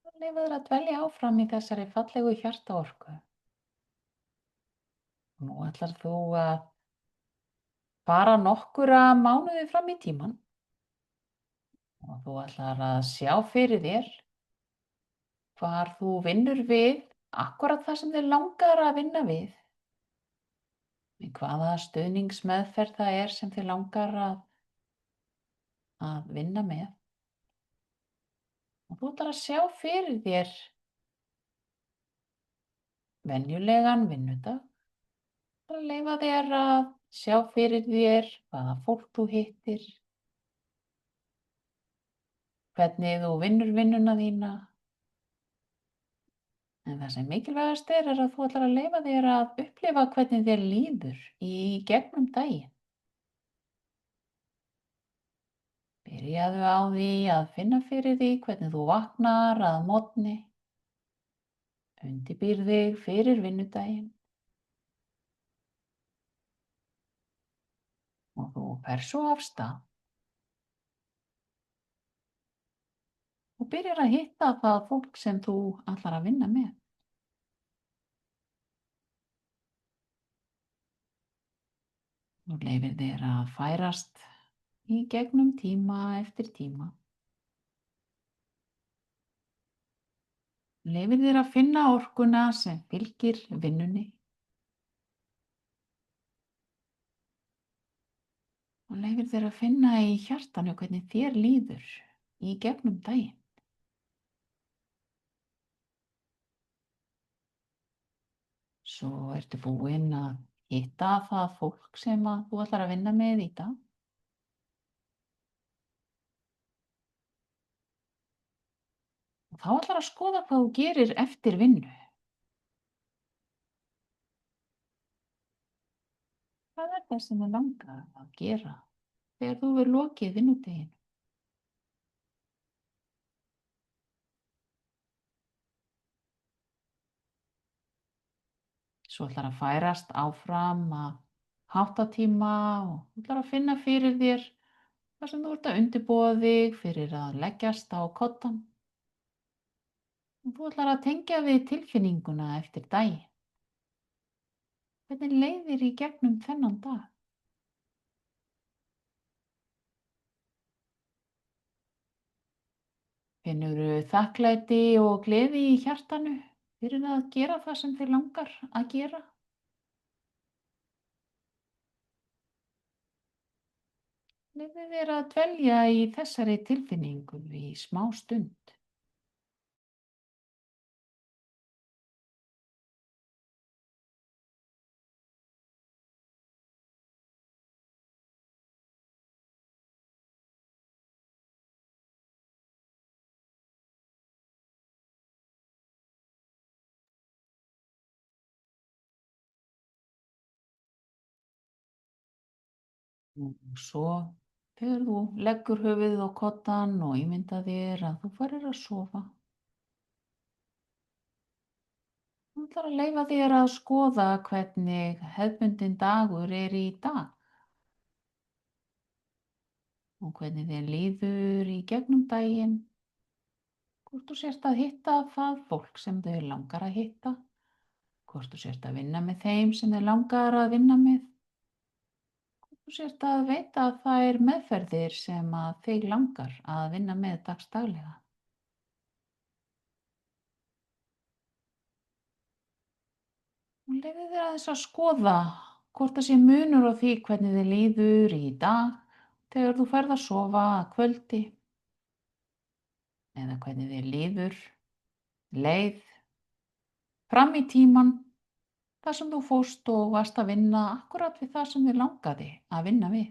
og leyfðu þér að dvelja áfram í þessari fallegu hjartaorku. Nú ætlar þú að fara nokkura mánuði fram í tímann og þú ætlar að sjá fyrir þér hvar þú vinnur við akkúrat það sem þig langar að vinna við. Í hvaða stuðningsmeðferð það er sem þig langar að vinna með. Og þú ætlar að sjá fyrir þér venjulegan vinnudag. Þú ætlar að leyfa þér að sjá fyrir þér hvaða fólk þú hittir, hvernig þú vinnur vinnuna þína. En það sem mikilvægast er að þú ætlar að leyfa þér að upplifa hvernig þér líður í gegnum daginn. Byrjaðu á því að finna fyrir því hvernig þú vaknar að morgni, undirbýrð þig fyrir vinnudaginn og þú ferð svo af stað og byrjar að hitta það fólk sem þú ætlar að vinna með. Þú leyfir þér að færast í gegnum tíma eftir tíma. Leyfir þér að finna orkuna sem fylgir vinnunni og leyfir þér að finna í hjartanu hvernig þér líður í gegnum daginn. Svo ertu búinn að hitta það fólk sem þú ætlar að vinna með í dag. Og þá ætlar að skoða hvað þú gerir eftir vinnu. Hvað er það sem þig langar að gera þegar þú hefur lokið vinnudaginn? Svo ætlar að færast áfram að háttatíma og þú ætlar að finna fyrir þér þar sem þú ert að undirbúa þig fyrir að leggjast á koddann. Og þú ætlar að tengja við tilfinninguna eftir daginn. Hvernig leið þér í gegnum þennan dag? Finnurðu þakklæti og gleði í hjartanu fyrir að gera það sem þig langar að gera? Leyfðu þér að dvelja í þessari tilfinningu í smá stund. Og svo þegar þú leggur höfuðið á koddann og ímynda þér að þú farir að sofa. Þú ætlar að leyfa þér að skoða hvernig hefðbundinn dagur er í dag og hvernig þér líður í gegnum daginn. Hvort þú sért að hitta það fólk sem þig langar að hitta, hvort þú sért að vinna með þeim sem þig langar að vinna með, hvort þú sért að veita þær meðferðir sem þig langar að vinna með dagsdaglega. Og leyfðu þér aðeins að skoða hvort það sé munur á því hvernig þér líður í dag þegar þú ferð að sofa að kvöldi eða hvernig þér líður leið fram í tímann þar sem þú fórst og varst að vinna akkurat við það sem þig langaði að vinna við.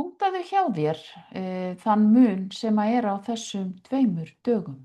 Punktaðu hjá þér þann mun sem að er á þessum 2 dögum.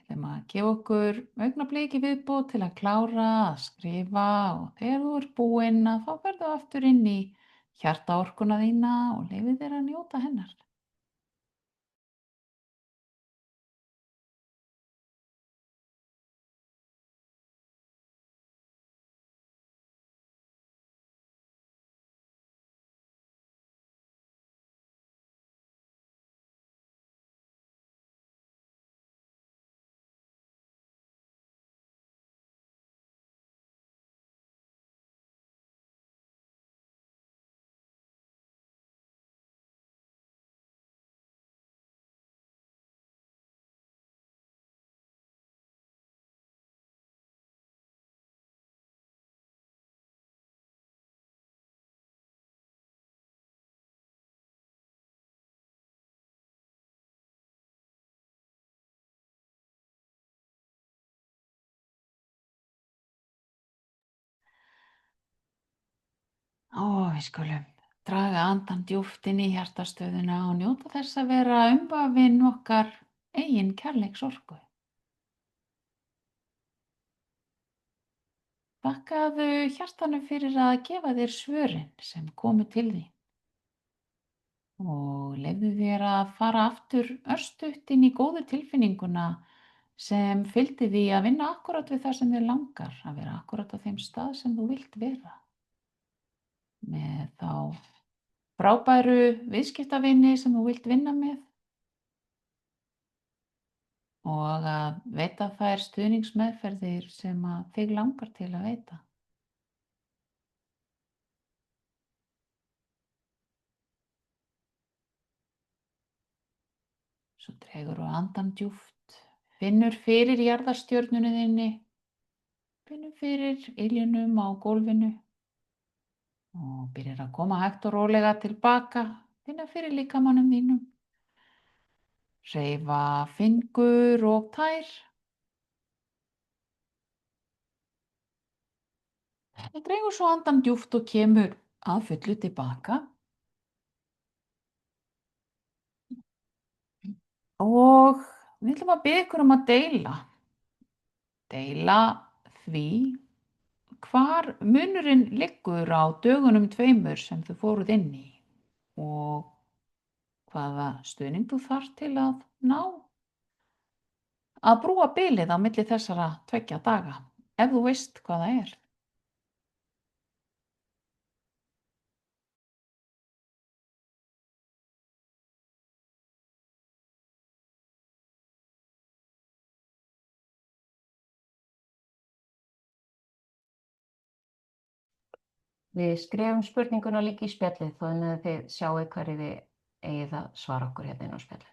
Við ætlum að gefa okkur augnablik í viðbót til að klára að skrifa og þegar þú ert búinn að þá ferðu aftur inn í hjartaorkuna þína og leyfðu þér að njóta hennar. Við skulum draga andann djúpt inn í hjartastöðuna og njóta þess að vera umvafin okkar eigin kærleiksorku. Þakkaðu hjartanu fyrir að gefa þér svörin sem komu til þín og leyfðu þér að fara aftur örstutt inn í góðu tilfinninguna sem fylgdi því að vinna akkurat við það sem þig langar, að vera akkurat á þeim stað sem þú vilt vera, með þá frábæru viðskiptavini sem þú vilt vinna með og að veita þær stuðningsmeðferðir sem að þig langar til að veita. Svo dregurðu andann djúpt, finnur fyrir jarðarstjörnunni þinni, finnur fyrir iljunum á gólfinu og byrjar að koma hægt og rólega tilbaka, finna fyrir líkamanum þínum, hreyfa fingur og tær. Þú dregur svo andann djúpt og kemur að fullu til baka og við ætlum að biðja ykkur að deila því hvar munurinn liggur á dögunum 2 sem þau fóruð inn í og hvaða stuðning þú þarft til að ná að brúa bilið á milli þessara 2 daga, ef þú veist hvað það er. Við skrifum spurninguna líka í spjallið þannig að þið sjáu hverju þið eigið að svara okkur hérna inn á spjallið.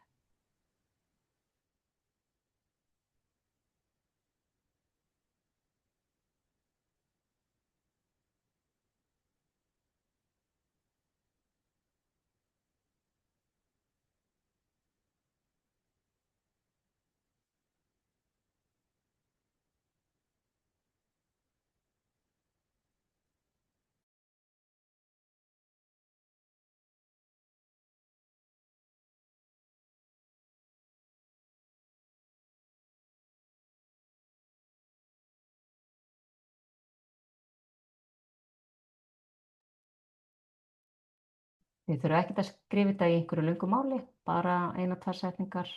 Þið þurfa ekkert að skrifa þetta í einhverju löngu máli, bara 1-2 setningar.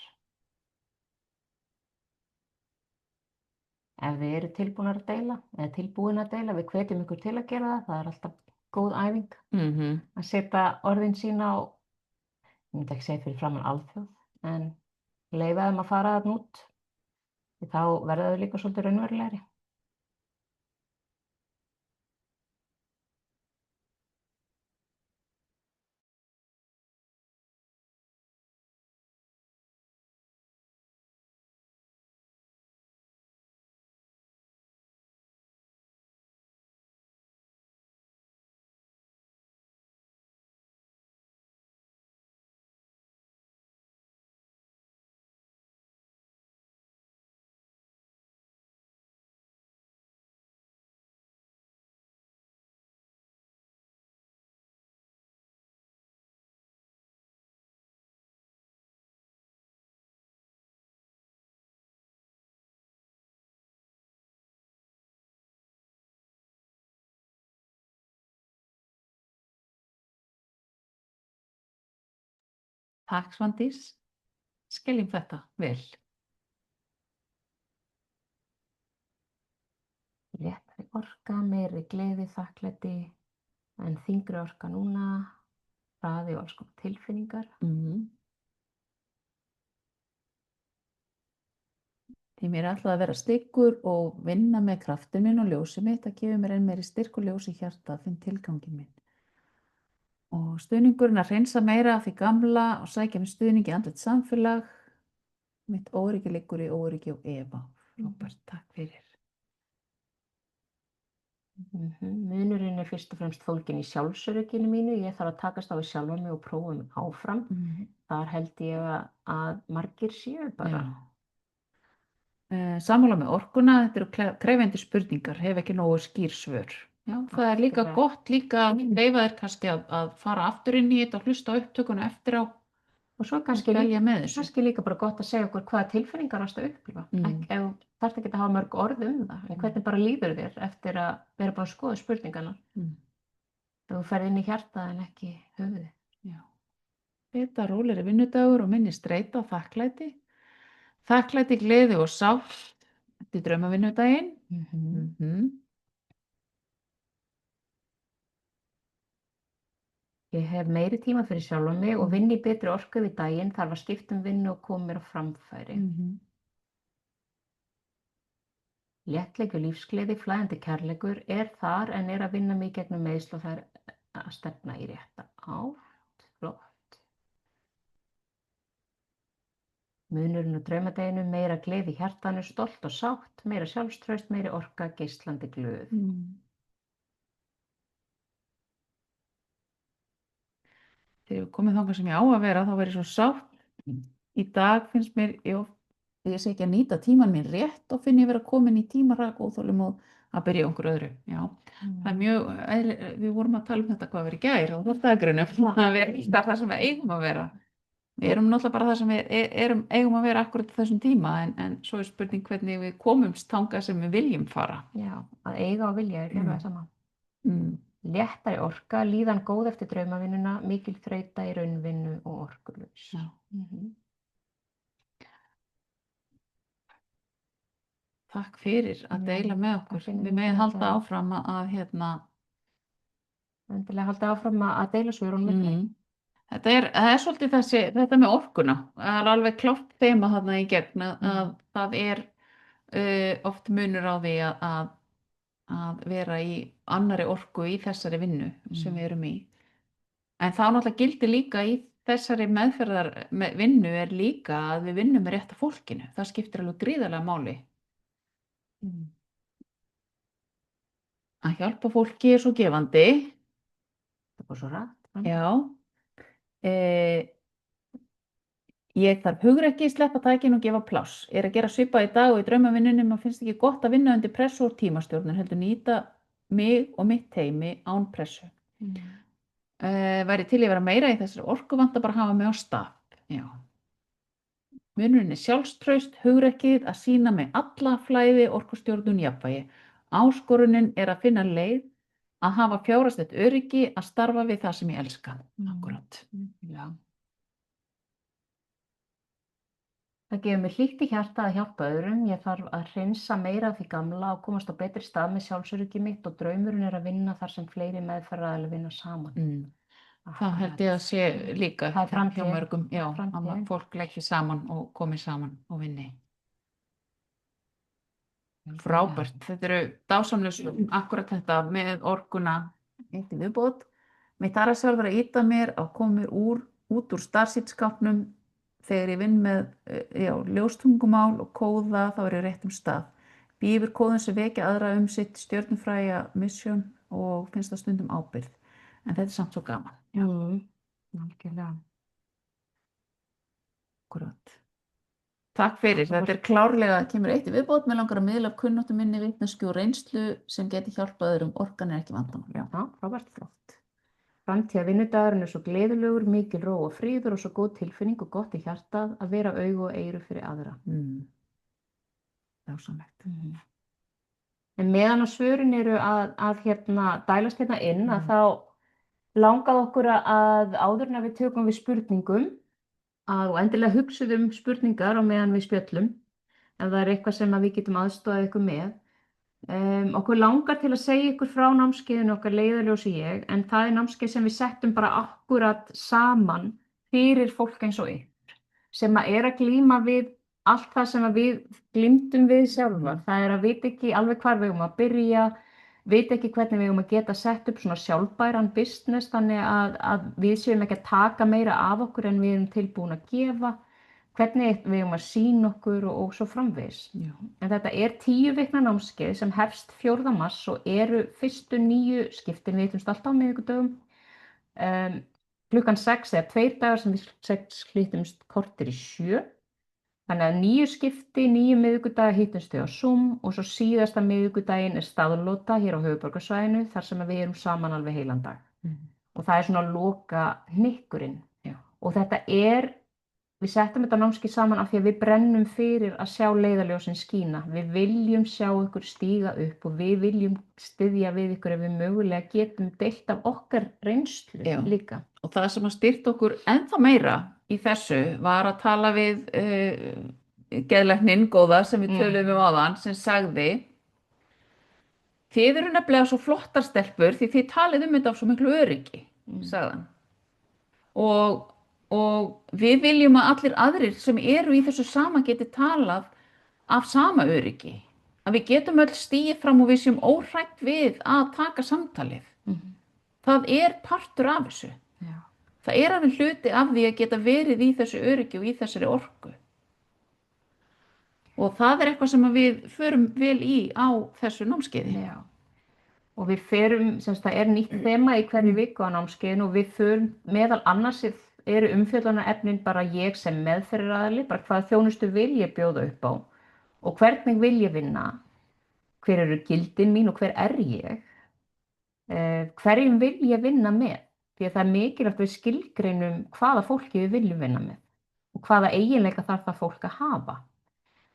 Ef þið eru tilbúin að deila, við hvetjum ykkur til að gera það. Það er alltaf góð æfing að setja orðin sín á, ég myndi ekki segja fyrir framan alþjóð, en leyfa þeim að fara þarna út. Því þá verða þau líka svolítið raunverulegri. Takk Svandís, skiljum þetta vel. Léttari orka, meiri gleði, þakklæti, en þyngri orka núna, hraði og alls konar tilfinningar. Því mér er alltaf að vera styrkur og vinna með kraftin minn og ljósið mitt, það gefur mér enn meiri styrk og ljós í hjarta, finn tilgangin minn. Og stuðningurinn að hreinsa meira af því gamla og sækja með stuðningi í andlegt samfélag. Mitt óryggi liggur í óryggi og efa. Róbert, takk fyrir. Munurinn er fyrst og fremst fólginn í sjálfsörygginu mínu. Ég þarf að takast á við sjálfa mig og prófa mig áfram. Þar held ég að margir séu bara. Sammála með orkuna, þetta eru krefjandi spurningar, hef ekki nógu skýr svör. Já, það er líka gott líka að leyfa þér kannski að fara aftur inn í þetta og hlusta á upptökuna eftir á. Og svo kannski líka bara gott að segja okkur hvaða tilfinningar varstu að upplifa. Ef þarft ekki að hafa mörg orð það, en hvernig bara líður þér eftir að vera búin að skoða spurningarna. Ef þú ferð inn í hjartað en ekki höfuðið. Já. Þetta rólegri vinnudagur og minni streita og þakklæti. Þakklæti, gleði og sátt. Þetta er draumavinnudaginn. Ég hef meiri tíma fyrir sjálfa mig og vinn í betri orku við daginn, þarf að skipta vinnu og koma mér á framfæri. Léttleiki og lífsgleði, flæðandi kærleikur er þar en er að vinna mig gegnum meiðsl og það er að stefna í rétta átt. Flott. Munurinn og draumadeginu, meira gleði í hjartanu, stolt og sátt, meira sjálfstraust, meiri orka, geislandi glöð. Þegar við komum þangað sem ég á að vera, þá verður ég svo sátt. Í dag finnst mér, ég sé ekki að nýta tíman minn rétt og finn ég vera komin í tímarak óþolum og að byrja á einhverju öðru, já. Það er mjög, við vorum að tala um þetta hvað verið í gær og þetta er grunum að við erum alltaf það sem við eigum að vera. Við erum náttúrulega bara það sem við eigum að vera akkurat á þessum tíma en svo er spurning hvernig við komumst þangað sem við viljum fara. Já, að eiga og vilja er alveg sama. Léttari orka, líðan góð eftir draumavinnuna, mikil þreyta í raunvinnu og orkulaus. Já. Takk fyrir að deila með okkur. Við megum halda áfram að Endilega halda áfram að deila svörunum. Það er svolítið þetta með orkuna. Það er alveg klárt þema þarna í gegn að það er oft munur á því að vera í annarri orku í þessari vinnu sem við erum í. En það náttúrulega gildir líka í þessari vinnu er líka að við vinnum með rétta fólkinu. Það skiptir alveg gríðarlega máli. Að hjálpa fólki er svo gefandi. Það var svo rætt. Já. Ég þarf hugrekki, sleppa tækinu og gefa pláss. Er að gera svipað í dag og í draumavinnunni, maður finnst ekki gott að vinna undir pressu og tímastjórnun, heldur nýta mig og mitt teymi án pressu. Væri til að vera meira í þessari orku, vant að bara hafa mig á stað. Já. Munurinn er sjálfstraust, hugrekkið, að sýna með alla flæði, orkustjórnun, jafnvægi. Áskorunin er að finna leið að hafa fjárhagslegt öryggi, að starfa við það sem ég elska. Akkúrat. Já. Það gefur mér hlýtt í hjarta að hjálpa öðrum. Ég þarf að hreinsa meira af því gamla og komast á betri stað með sjálfsöryggi mitt og draumurinn er að vinna þar sem fleiri meðferðaraðilar vinna saman. Það held ég að sé líka hjá mörgum, já, að fólk leggja saman og komi saman og vinni. Frábært, þetta eru dásamlega akkurat þetta með orkuna eitt í viðbót. Mitt aðra sjálf er að ýta mér að koma mér út úr starfsítskápnum þegar ég vinn með ljóstungumál og kóða, þá er ég réttum stað. Býfur kóðun sem vekja aðra sitt stjörnufræja mission og finnst það stundum ábyrgð. En þetta er samt svo gaman. Algjörlega. Akkurat. Takk fyrir. Þetta er klárlega, kemur eitt í viðbót, með langar að miðla af kunnáttu minni, vitneskju og reynslu sem geti hjálpað öðrum. Orkan er ekki vandamál. Já, frábært, flott. Framtíða vinnudagurinn er svo gleðilegur, mikil ró og fríður og svo góð tilfinning og gott í hjartað að vera augu og eyru fyrir aðra. Dásamlegt. En meðan á svörin eru að dælast inn, að þá langað okkur að áður en við tökum við spurningum og endilega hugsuðum spurningar á meðan við spjöllum ef það er eitthvað sem við getum aðstofað ykkur með. Okkur langar til að segja ykkur frá námskeiðinu okkar leiðarljósi ég, en það er námskeið sem við settum bara akkurat saman fyrir fólk eins og ykkur sem er að glíma við allt það sem við glímdum við sjálfar. Það er að vita ekki alveg hvar við að byrja, vita ekki hvernig við að geta sett upp svona sjálfbæran business þannig að við séum ekki að taka meira af okkur en við erum tilbúin að gefa, hvernig við að sýna okkur og svo framvegis. En þetta er 10 vikna námskeið sem hefst 4. mars og eru fyrstu 9 skiptin, við hittumst alltaf á miðvikudögum, klukkan 6 eða 2 dagar sem við hittumst korter í 7. Þannig að 9 skipti, 9 miðvikudaga hittumst þau á Zoom og svo síðasta miðvikudaginn er staðlota hér á höfuðborgarsvæðinu þar sem við erum saman alveg heilan dag. Og það er svona loka hnykkurinn. Og þetta við settum þetta námskeið saman af því að við brennum fyrir að sjá leiðarljósin skína. Við viljum sjá ykkur stíga upp og við viljum styðja við ykkur ef við mögulega getum deilt af okkar reynslu líka. Og það sem styrkt okkur ennþá meira í þessu var að tala við geðlækninn góða sem við töluðum áðan sem sagði: þið eru nefnilega svo flottar stelpur því þið talið þetta af svo miklu öryggi, sagði hann. Og við viljum að allir aðrir sem eru í þessu sama geti talað af sama öryggi. Að við getum öll stigið fram og við séum óhrædd við að taka samtalið. Það er partur af þessu. Það er alveg hluti af því að geta verið í þessu öryggi og í þessari orku. Og það er eitthvað sem við förum vel í á þessu námskeiði. Og við förum, það er nýtt þema í hverju viku á námskeiðinu og við förum meðal annars eru umfjöllunarefnin bara ég sem meðferðaraðili, bara hvað þjónustu vil ég bjóða upp á og hvernig vil ég vinna, hver eru gildin mín og hver ég, hverjum vil ég vinna með, því að það er mikilvægt við skilgreinum hvaða fólki við viljum vinna með og hvaða eiginleika þarf það fólk að hafa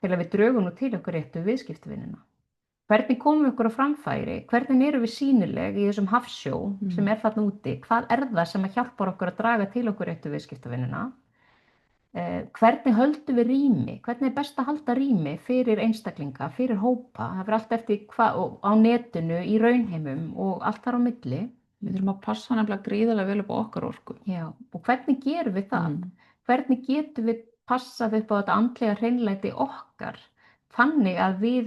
til að við drögum nú til okkur réttu viðskiptavinnuna. Hvernig komum við okkur á framfæri, hvernig erum við sýnileg í þessum hafsjó sem er þarna úti, hvað er það sem að hjálpar okkur að draga til okkur réttu viðskiptavinnuna, hvernig höldum við rými, hvernig er best að halda rými fyrir einstaklinga, fyrir hópa, það fyrir allt eftir á netinu, í raunheimum og allt þar á milli. Við þurfum að passa nefnilega gríðarlega vel upp á okkar orku. Já, og hvernig gerum við það? Hvernig getum við passað upp á þetta andlega hreinlæti okkar þannig að við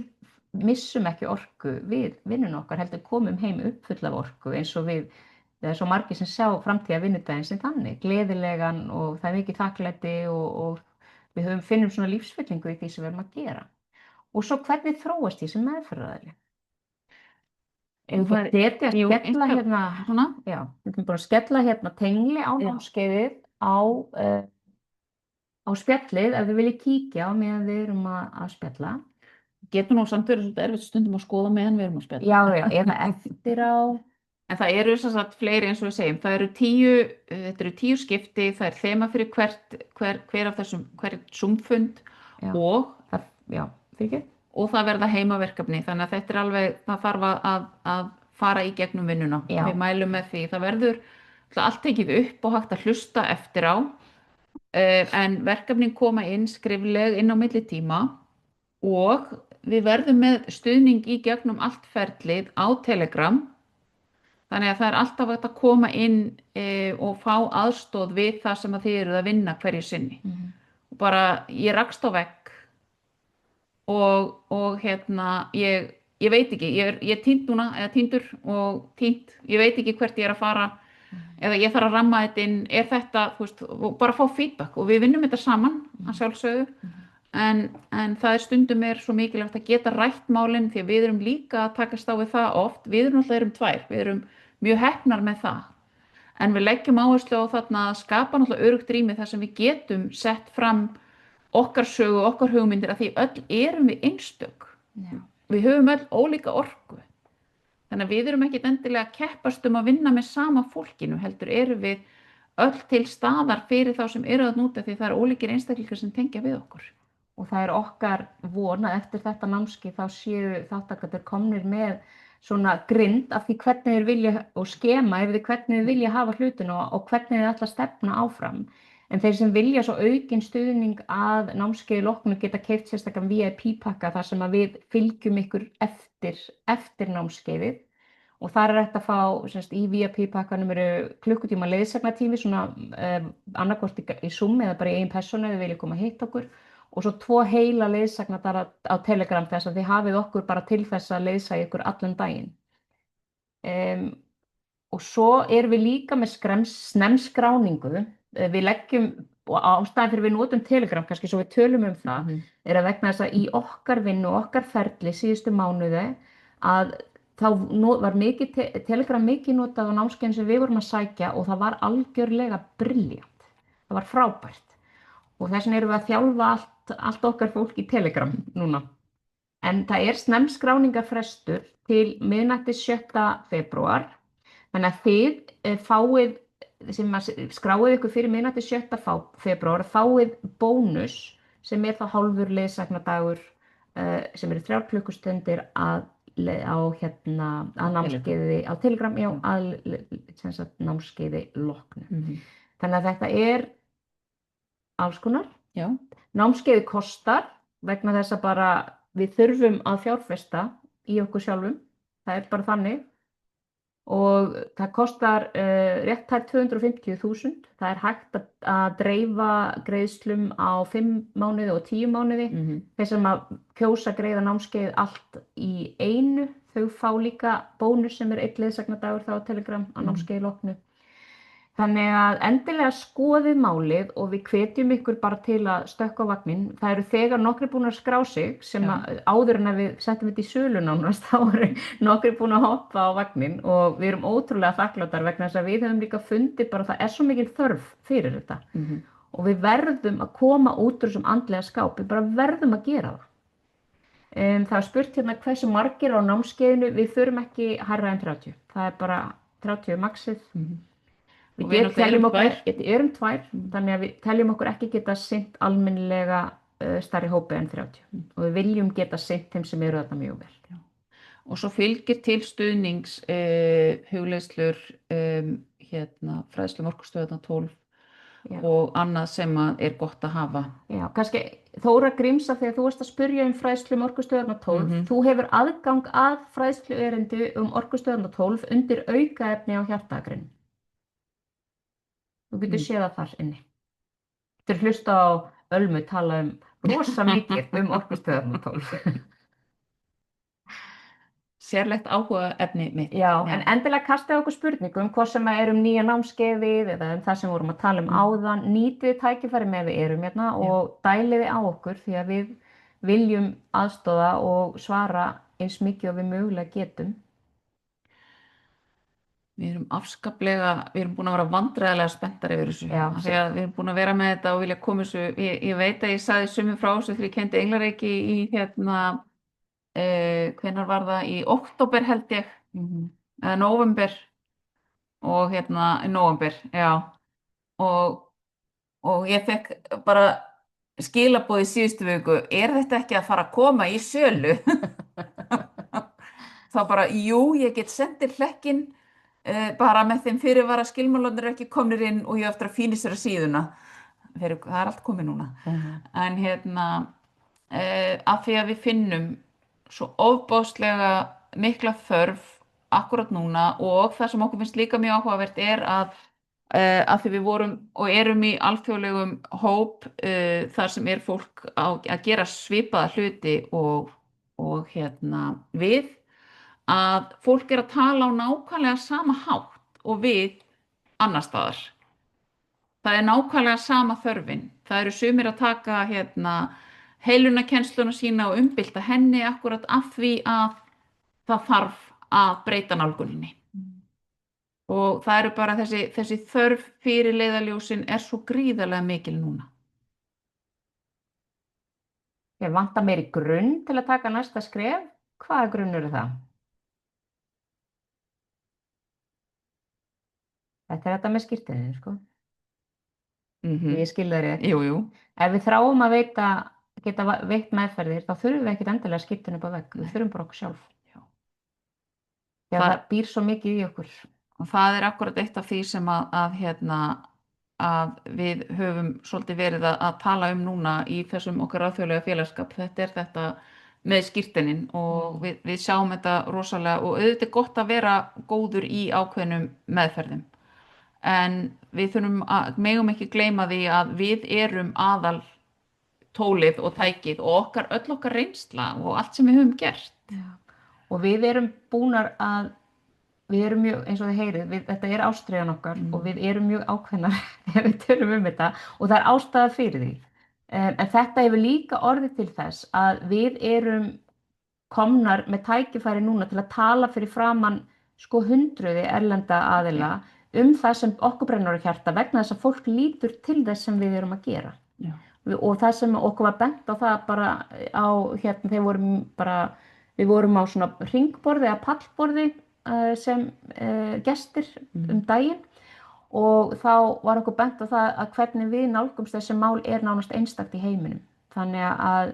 missum ekki orku við vinnuna okkar, heldur komum heim uppfull af orku eins og við, það er svo margir sem sjá framtíða vinnudaginn sem þannig, gleðilegan og það er mikið þakklæti og við finnum svona lífsfyllingu í því sem við erum að gera. Og svo hvernig þróast því sem meðferðaraðili? Ef þú þetta að skella hérna, já, við erum búin að skella hérna tengli á námskeiðið á spjallið ef þið viljið kíkja á meðan við erum að spjalla. Getur nú samt verið svolítið erfitt stundum að skoða meðan við erum að spjalla. Já, eða eftir á. En það eru sem sagt fleiri eins og við segjum. Það eru þetta eru 10 skipti, það er þema fyrir hver af þessum, hvert Zoom-fund og það verða heimaverkefni. Þannig að þetta er alveg, það þarf að fara í gegnum vinnuna. Já. Við mælum með því. Það verður allt tekið upp og hægt að hlusta eftir á. En verkefnin koma inn skrifleg inn á milli tíma og við verðum með stuðning í gegnum allt ferlið á Telegram. Þannig að það er alltaf hægt að koma inn og fá aðstoð við það sem að þið eruð að vinna hverju sinni. Og bara ég rakst á vegg og hérna ég veit ekki, ég er týnd núna eða týndur og týnd, ég veit ekki hvert ég er að fara eða ég þarf að ramma þetta inn, er þetta, þú veist, bara fá feedback og við vinnum þetta saman að sjálfsögðu. En það er stundum svo mikilvægt að geta rætt málin því að við erum líka að takast á við það oft, við erum náttúrulega tvær, við erum mjög heppnar með það, en við leggjum áherslu á þarna að skapa náttúrulega öruggt rými þar sem við getum sett fram okkar sögu, okkar hugmyndir að því öll erum við einstök, við höfum öll ólíka orku, þannig að við erum ekkit endilega að keppast að vinna með sama fólkinu, heldur erum við öll til staðar fyrir þá sem eru að núta því það eru ólíkir einstaklingar sem tengja við okkur. Og það er okkar von að eftir þetta námskeið þá séu þátttakendur komnir með svona grind af því hvernig þeir vilja og skema yfir því hvernig þeir vilja hafa hlutina og hvernig þeir ætla að stefna áfram. En þeir sem vilja svo aukinn stuðning að námskeiði loknu geta keypt sérstakann VIP-pakka þar sem að við fylgjum ykkur eftir námskeiðið og þar er hægt að fá í VIP-pakkanum eru klukkutíma leiðsagnatími svona annarkvort í Zoom eða bara í eigin persónu ef þið viljið koma að hitta okkur. Og svo 2 heila leiðsagnar á Telegram þess að þið hafið okkur bara til þess að leiðsagja ykkur allan daginn. Og svo erum við líka með snemskráningu. Við leggjum, og ástæðan fyrir við notum Telegram, kannski svo við tölum það, er að vegna þess að í okkar vinnu og okkar ferli síðustu mánuði að þá var Telegram mikið notað á námskeiðin sem við vorum að sækja og það var algjörlega brilljant. Það var frábært. Og þess vegna erum við að þjálfa allt okkar fólk í Telegram núna. En það er snemskráningarfrestur til miðnættis 7. febrúar. Þannig að þið fáið, sem skráið ykkur fyrir miðnættis 7. febrúar, fáið bónus sem er þá hálfur leiðsagnadagur sem eru 3 klukkustundir á námskeiði á Telegram, að námskeiði loknu. Þannig að þetta er alls konar. Já. Námskeiði kostar vegna þess að bara við þurfum að fjárfesta í okkur sjálfum. Það er bara þannig. Og það kostar rétt tæpt 250.000. Það er hægt að dreifa greiðslum á 5 mánuði og 10 mánuði. Þeir sem að kjósa greiða námskeið allt í einu, þau fá líka bónus sem er 1 leiðsagnadagur þá á Telegram á námskeiði loknu. Þannig að endilega skoðið málið og við hvetjum ykkur bara til að stökkva á vagninn. Það eru þegar nokkrir búin að skrá sig sem áður en að við settum þetta í sölu nánast, þá eru nokkrir búin að hoppa á vagninn og við erum ótrúlega þakklátar vegna þess að við höfum líka fundið bara það er svo mikil þörf fyrir þetta. Og við verðum að koma út úr þessum andlega skáp, við bara verðum að gera það. Það er spurt hérna hversu margir á námskeiðinu, við förum ekki hærra en 30. Það er bara 30 maxið. Og við náttúrulega teljum erum okkur, tvær. við erum tvær, þannig að við teljum okkur ekki geta sinnt almennilega stærri hópi en 30. Og við viljum geta sinnt þeim sem eru þarna mjög vel. Já. Og svo fylgir til stuðnings hugleiðslur, fræðslu Orkustöðvarnar 12 Já. og annað sem er gott að hafa. Já, kannski Þóra Grímsa, þegar þú varst að spyrja um fræðslu Orkustöðvarnar 12, þú hefur aðgang að fræðslu erindi Orkustöðvarnar 12 undir aukaefni á hjartagrinn. Þú getur séð það þar inni. Þú getur hlusta á Ölmu tala rosa mikið Orkustöðvarnar 12. Sérlegt áhugaefni mitt. Já, en endilega kastið okkur spurningum, hvort sem er nýja námskeiðið eða það sem vorum að tala áðan, nýtið tækifæri með við erum hérna og dæliði á okkur því að við viljum aðstoða og svara eins mikið og við mögulega getum. Við erum búin að vera vandræðilega spenntar yfir þessu. Já, því að við erum búin að vera með þetta og vilja koma þessu. Ég veit að ég sagði sumum frá þessu þegar ég kenndi Englareiki í hvenær var það? Í október held ég, eða nóvember og í nóvember, já. Og ég fekk bara skilaboð í síðustu viku, er þetta ekki að fara að koma í sölu? Þá bara, jú, ég get sendið hlekkin bara með þeim fyrirvara skilmálarnir ekki komnir inn og ég eftir að fínisera síðuna. Það er allt komið núna. En af því að við finnum svo ofboðslega mikla þörf akkurat núna og það sem okkur finnst líka mjög áhugavert er að því við vorum og erum í alþjóðlegum hóp þar sem er fólk að gera svipaða hluti og við, að fólk er að tala á nákvæmlega sama hátt og við annars staðar. Það er nákvæmlega sama þörfin. Það eru sumir að taka heilunarkennsluna sína og umbylta henni akkurat af því að það þarf að breyta nálguninni. Og það eru bara þessi þörf fyrir leiðarljósin er svo gríðarlega mikil núna. Ég vantar meiri grunn til að taka næsta skref. Hvaða grunnur er það? Þetta er þetta með skírteinið, sko. Ég skil það rétt. Jú. Ef við þráum að geta veitt meðferðir, þá þurfum við ekkert endilega skírteini upp á vegg. Við þurfum bara okkur sjálf. Já. Það býr svo mikið í okkur. Og það er akkurat eitt af því sem að við höfum svolítið verið að tala um núna í þessum okkar alþjóðlega félagskap. Þetta er þetta með skírteinin og við sjáum þetta rosalega og auðvitað er gott að vera góður í ákveðnum meðferðum. En við megum ekki gleyma því að við erum aðal tólið og tækið og öll okkar reynsla og allt sem við höfum gert. Já. Og við erum búnar að, við erum mjög, eins og þið heyrið, þetta er ástríðan okkar og við erum mjög ákveðnar ef við tölum um þetta og það er ástæða fyrir því. En þetta hefur líka orðið til þess að við erum komnar með tækifæri núna til að tala fyrir framan hundruði erlenda aðila það sem okkur brennur á hjarta vegna þess að fólk lítur til þess sem við erum að gera. Já. Og það sem okkur var bent á það bara á, við vorum á svona hringborði eða pallborði sem gestir daginn og þá var okkur bent á það að hvernig við nálgumst þessi mál er nánast einstakt í heiminum. Þannig að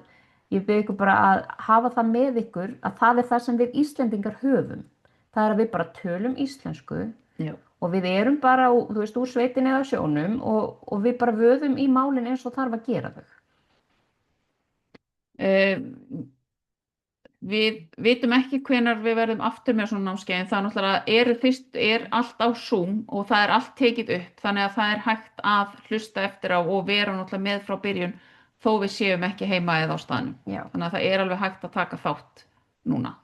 ég bið ykkur bara að hafa það með ykkur að það er það sem við Íslendingar höfum. Það er að við bara tölum íslensku. Já. Og við erum bara, þú veist, úr sveitinni eða sjónum og við bara vöðum í málin eins og þarf að gera þau. Við vitum ekki hvenær við verðum aftur með svona námskeið, það náttúrulega er allt á Zoom og það er allt tekið upp, þannig að það er hægt að hlusta eftir á og vera náttúrulega með frá byrjun þó við séum ekki heima eða á staðnum. Já. Þannig að það er alveg hægt að taka þátt núna.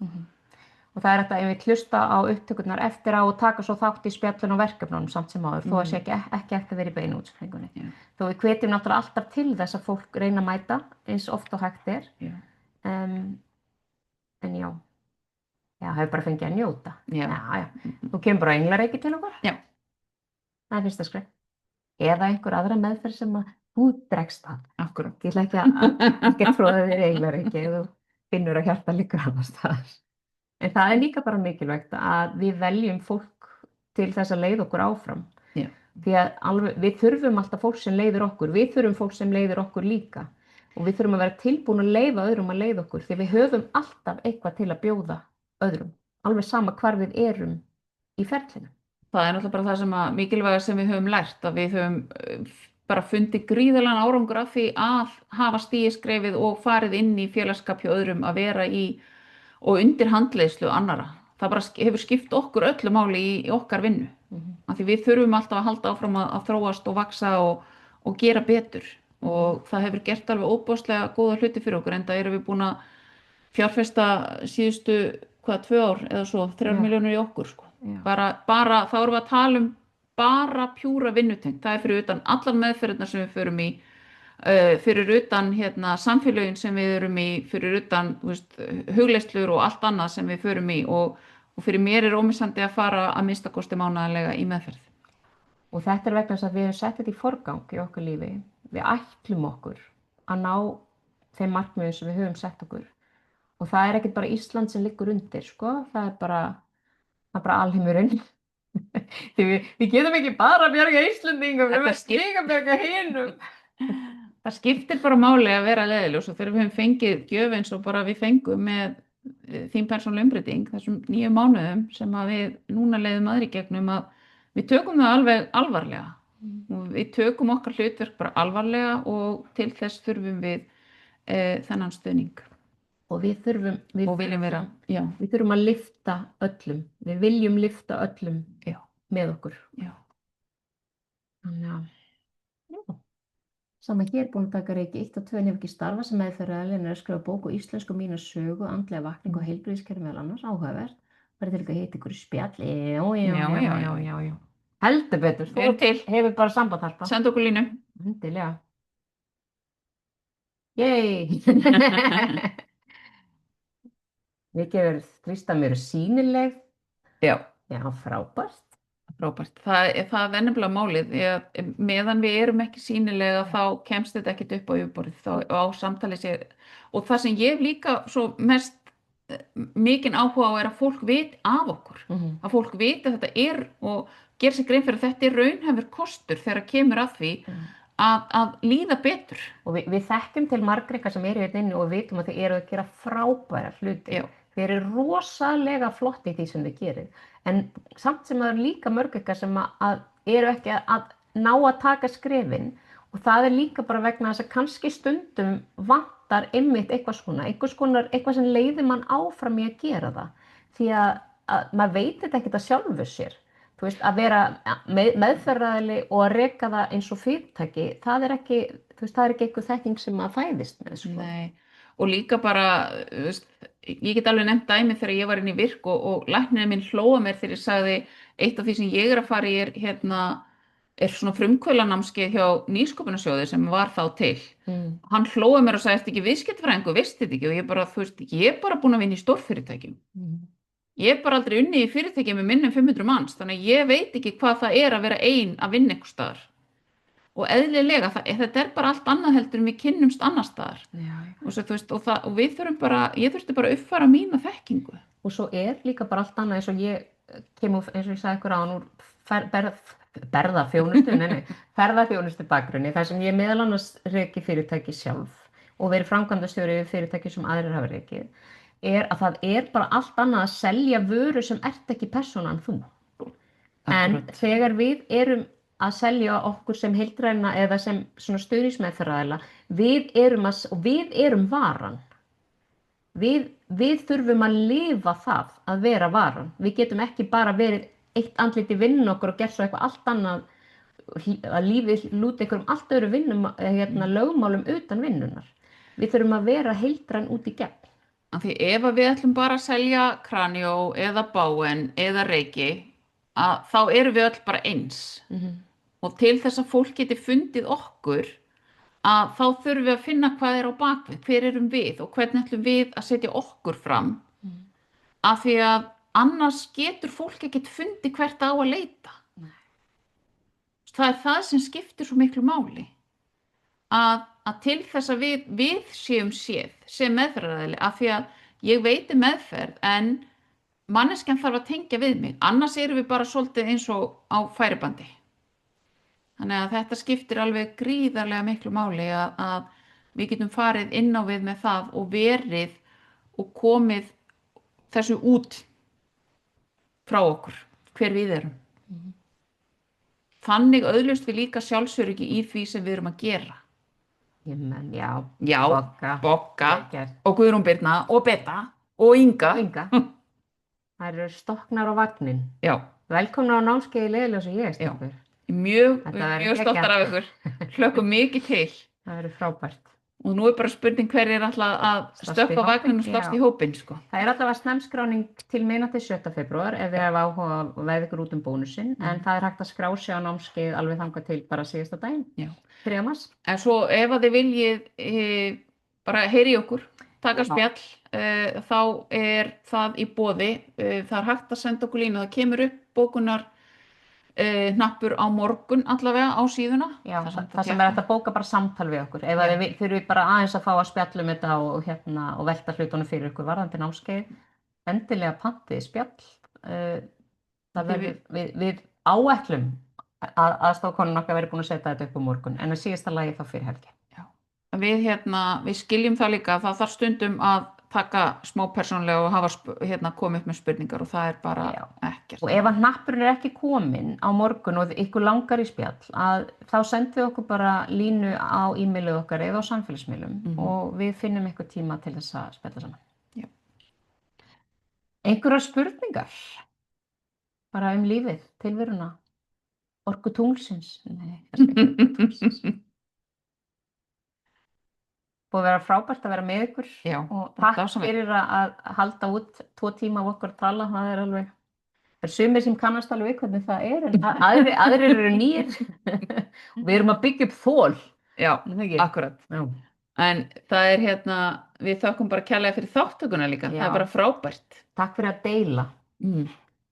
Og það er þetta ef við hlusta á upptökurnar eftir á og taka svo þátt í spjallun og verkefnunum samt sem áður, þó að sé ekki eftir að vera í beinu útskýringunni. Þó við hvetjum náttúrulega alltaf til þess að fólk reyna að mæta eins oft og hægt er. En já, hefur bara fengið að njóta. Já. Þú kemur bara á Englareiki til okkur. Já. Það er fyrsta skref. Eða einhver aðra meðferð sem að þú dregst að. Akkurat. Ég ætla ekki að fróða þér í Englareiki. finnur að hjarta liggur annars staðar. En það er líka bara mikilvægt að við veljum fólk til þess að leiða okkur áfram. Já. Því að við þurfum alltaf fólk sem leiðir okkur, við þurfum fólk sem leiðir okkur líka. Og við þurfum að vera tilbúin að leyfa öðrum að leiða okkur, því við höfum alltaf eitthvað til að bjóða öðrum, alveg sama hvar við erum í ferlinu. Það er náttúrulega bara það sem að mikilvæga sem við höfum lært, að við höfum bara fundið gríðarlegan árangur af því að hafa stigið skrefið og farið inn í félagsskap hjá öðrum, að vera í og undir handleiðslu annara. Það bara hefur skipt okkur öllu máli í okkar vinnu. Af því við þurfum alltaf að halda áfram að þróast og vaksa og gera betur. Og það hefur gert alveg óbúslega góða hluti fyrir okkur, enda erum við búin að fjárfesta síðustu 2 ár eða svo 3 milljónir í okkur sko. Bara þá erum við að tala um bara pjúra vinnutengt. Það er fyrir utan allar meðferðirnar sem við förum í, fyrir utan samfélögin sem við erum í, fyrir utan hugleiðslur og allt annað sem við förum í, og fyrir mér er ómissandi að fara að minnsta kosti mánaðarlega í meðferð. Og þetta er vegna þess að við höfum sett þetta í forgang í okkar lífi. Við ætlum okkur að ná þeim markmiðum sem við höfum sett okkur. Og það er ekkert bara Ísland sem liggur undir, sko. Það er bara alheimurinn. Því við getum ekki bara að bjarga Íslendingum, við verðum líka að bjarga hinum. Það skiptir bara máli að vera leiðiljós, og þegar við höfum fengið gjöf eins og bara við fengum með þín persónulega umbreyting, þessum 9 mánuðum sem að við núna leiðum aðri gegnum, að við tökum það alveg alvarlega. Og við tökum okkar hlutverk bara alvarlega, og til þess þurfum við þennan stuðning. Og við þurfum að lyfta öllum. Við viljum lyfta öllum með okkur. Já. Þannig að, Sama hér, búin að taka Reiki 1 og 2, hef ekki starfa sem meðferðaræðli, en er að skrifa bók á íslensku, mína sögu, andlega vakning og heilbrigðiskerfi meðal annars, áhugavert. Verður til að hitta ykkur í spjall. Já. Heldur betur. Þú hefur bara samband þarpa. Send okkur línu. Endilega. Yey! Mikið verður þrýst að mér sýnileg. Já, frábært. Það er nefnilega málið. Meðan við erum ekki sýnilega þá kemst þetta ekkert upp á yfirborðið, þá á samtalið sér. Og það sem ég hef líka svo mest mikinn áhuga á er að fólk viti af okkur. Að fólk viti að þetta er, og gera sér grein fyrir að þetta er raunhæfur kostur þegar kemur að því að líða betur. Og við þekkjum til margra sem eru hérna inni og vitum að þið eru að gera frábæra hluti. Þeir eru rosalega flott í því sem þið gerir. En samt sem það eru líka mörg ykkar sem að eru ekki að ná að taka skrefin. Og það er líka bara vegna þess að kannski stundum vantar einmitt eitthvað sem leiðir mann áfram í að gera það. Því að maður veit þetta ekkert að sjálfu sér. Þú veist, að vera meðferðaræðli og að reka það eins og fyrirtæki, það er ekki eitthvað þekking sem að fæðist með. Sko. Nei, og líka bara, ég get alveg nefnt dæmi þegar ég var inn í virk og læknirinn minn hlóa mér þegar ég sagði, eitt af því sem ég er að fara í er svona frumkvöðlanámskeið hjá Nýsköpunarsjóði sem var þá til. Hann hlóa mér og sagði, ertu ekki viðskiptafræðingur, veistu þetta ekki? Og ég er bara búin að vinna í stórfyrirtækjum. Ég hef bara aldrei unnið í fyrirtæki með minna en 500 manns, þannig að ég veit ekki hvað það er að vera ein að vinna einhvers staðar. Og eðlilega, þetta er bara allt annað heldur en við kynnumst annars staðar. Og við þurfum bara, ég þurfti bara að uppfæra mína þekkingu. Og svo er líka bara allt annað eins og ég kem úr, eins og ég sagði ykkur áðan, úr ferðaþjónustu bakgrunni, þar sem ég meðal annars reki fyrirtæki sjálf og verið framkvæmdastjóri við fyrirtæki sem aðrir hafa rekið. Er að það er bara allt annað að selja vöru sem ert ekki persónan þú. En þegar við erum að selja okkur sem heildræna eða sem svona stuðningsmeðferðaræðla, við erum varan. Við þurfum að lifa það að vera varan. Við getum ekki bara verið eitt andlit í vinnun okkur og gert svo eitthvað allt annað, að lífið lúti einhverjum allt öðru vinnum, lögmálum utan vinnunar. Við þurfum að vera heildræn út í gegn. Því ef við ætlum bara að selja Kranió eða Báen eða Reiki, þá erum við öll bara eins. Og til þess að fólk geti fundið okkur, þá þurfum við að finna hvað er á bakvið, hver erum við og hvernig ætlum við að setja okkur fram. Af því að annars getur fólk ekkert fundið hvert á að leita. Það er það sem skiptir svo miklu máli. Að að til þess að við séum séð sem meðferðaraðili, af því að ég veiti meðferð en manneskjan þarf að tengja við mig, annars erum við bara svolítið eins og á færibandi. Þannig að þetta skiptir alveg gríðarlega miklu máli að við getum farið inn á við með það og verið og komið þessu út frá okkur, hver við erum. Þannig öðlust við líka sjálfsöryggi í því sem við erum að gera. Ég menn, já, Já, Bogga Eggert. og Guðrún Birna og Beta og Inga. Inga. Þær eru stokknar á vagnin. Já, Velkomnar á námskeiði Leiðiljós og ég, Já. stelpur. mjög Þetta verður stoltar af geggjað. ykkur. Hlökkum mikið til. Það verður frábært. Og nú er bara spurning hverjir ætla að Slást í stökkva hópinn, vagnin og slást já. í hópinn, sko. Það er allavega snemskráning til miðnætti 7. febrúar ef þið hafa áhuga að veða ykkur út bónusinn, en það er hægt að skrá sig á námskeið alveg þangað til bara síðasta daginn, Já. 3. mars. En svo ef að þið viljið bara heyri í okkur, taka Já. spjall, þá er það í boði. Það er hægt að senda okkur línu, það kemur upp bókunar hnappur á morgun allavega á síðuna. Já, Það er það sem er hægt að bóka bara samtal við okkur. Ef að þið þurfið bara aðeins að fá að spjalla um þetta og velta hlutunum fyrir ykkur varðandi námskeið, endilega pantið spjall. Það verður, við áætlum að aðstoðarkonan okkar verður búin að setja þetta upp á morgun, en að síðasta lagi þá fyrir helgi. Við skiljum það líka, það þarf stundum að taka smá persónulega og hafa komið upp með spurningar og það er bara ekkert. Og ef að hnappurinn er ekki kominn á morgun og ykkur langar í spjall, þá sendið okkur bara línu á e-mailið okkar eða á samfélagsmiðlum og við finnum ykkur tíma til þess að spjalla saman. Já. Einhverjar spurningar? Bara um lífið, tilveruna, orku tunglsins? Nei, kannski ekki orku tunglsins. Búið að vera frábært að vera með ykkur. Já, og takk dásamlegt. fyrir að halda út 2 tíma af okkur að tala. Það er alveg, það er sumir sem kannast alveg við hvernig það er, en aðrir eru nýr. Við erum að byggja upp þol. Já, Er það ekki? akkurat. Já. En það er við þökkum bara kærlega fyrir þáttökuna líka, Já. það er bara frábært. Takk fyrir að deila. Mm.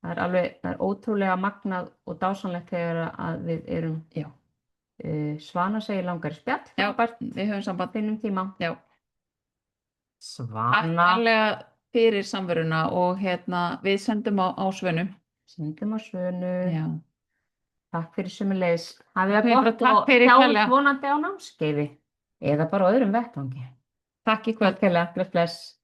Það er ótrúlega magnað og dásamlegt þegar að við erum. Já. Svana segir langar í spjall. Já, Frábært. við höfum samband. Finnum tíma. Já. Takk Svana. kærlega fyrir samveruna og við sendum á Svönu. Sendum á Svönu. Já. Takk fyrir sömuleiðis. Hafið það Takk gott fyrir- og fyrir sjáumst kærlega. vonandi á námskeiði. Eða bara á öðrum vettvangi. Takk í kvöld. Takk kærlega. Bless, bless.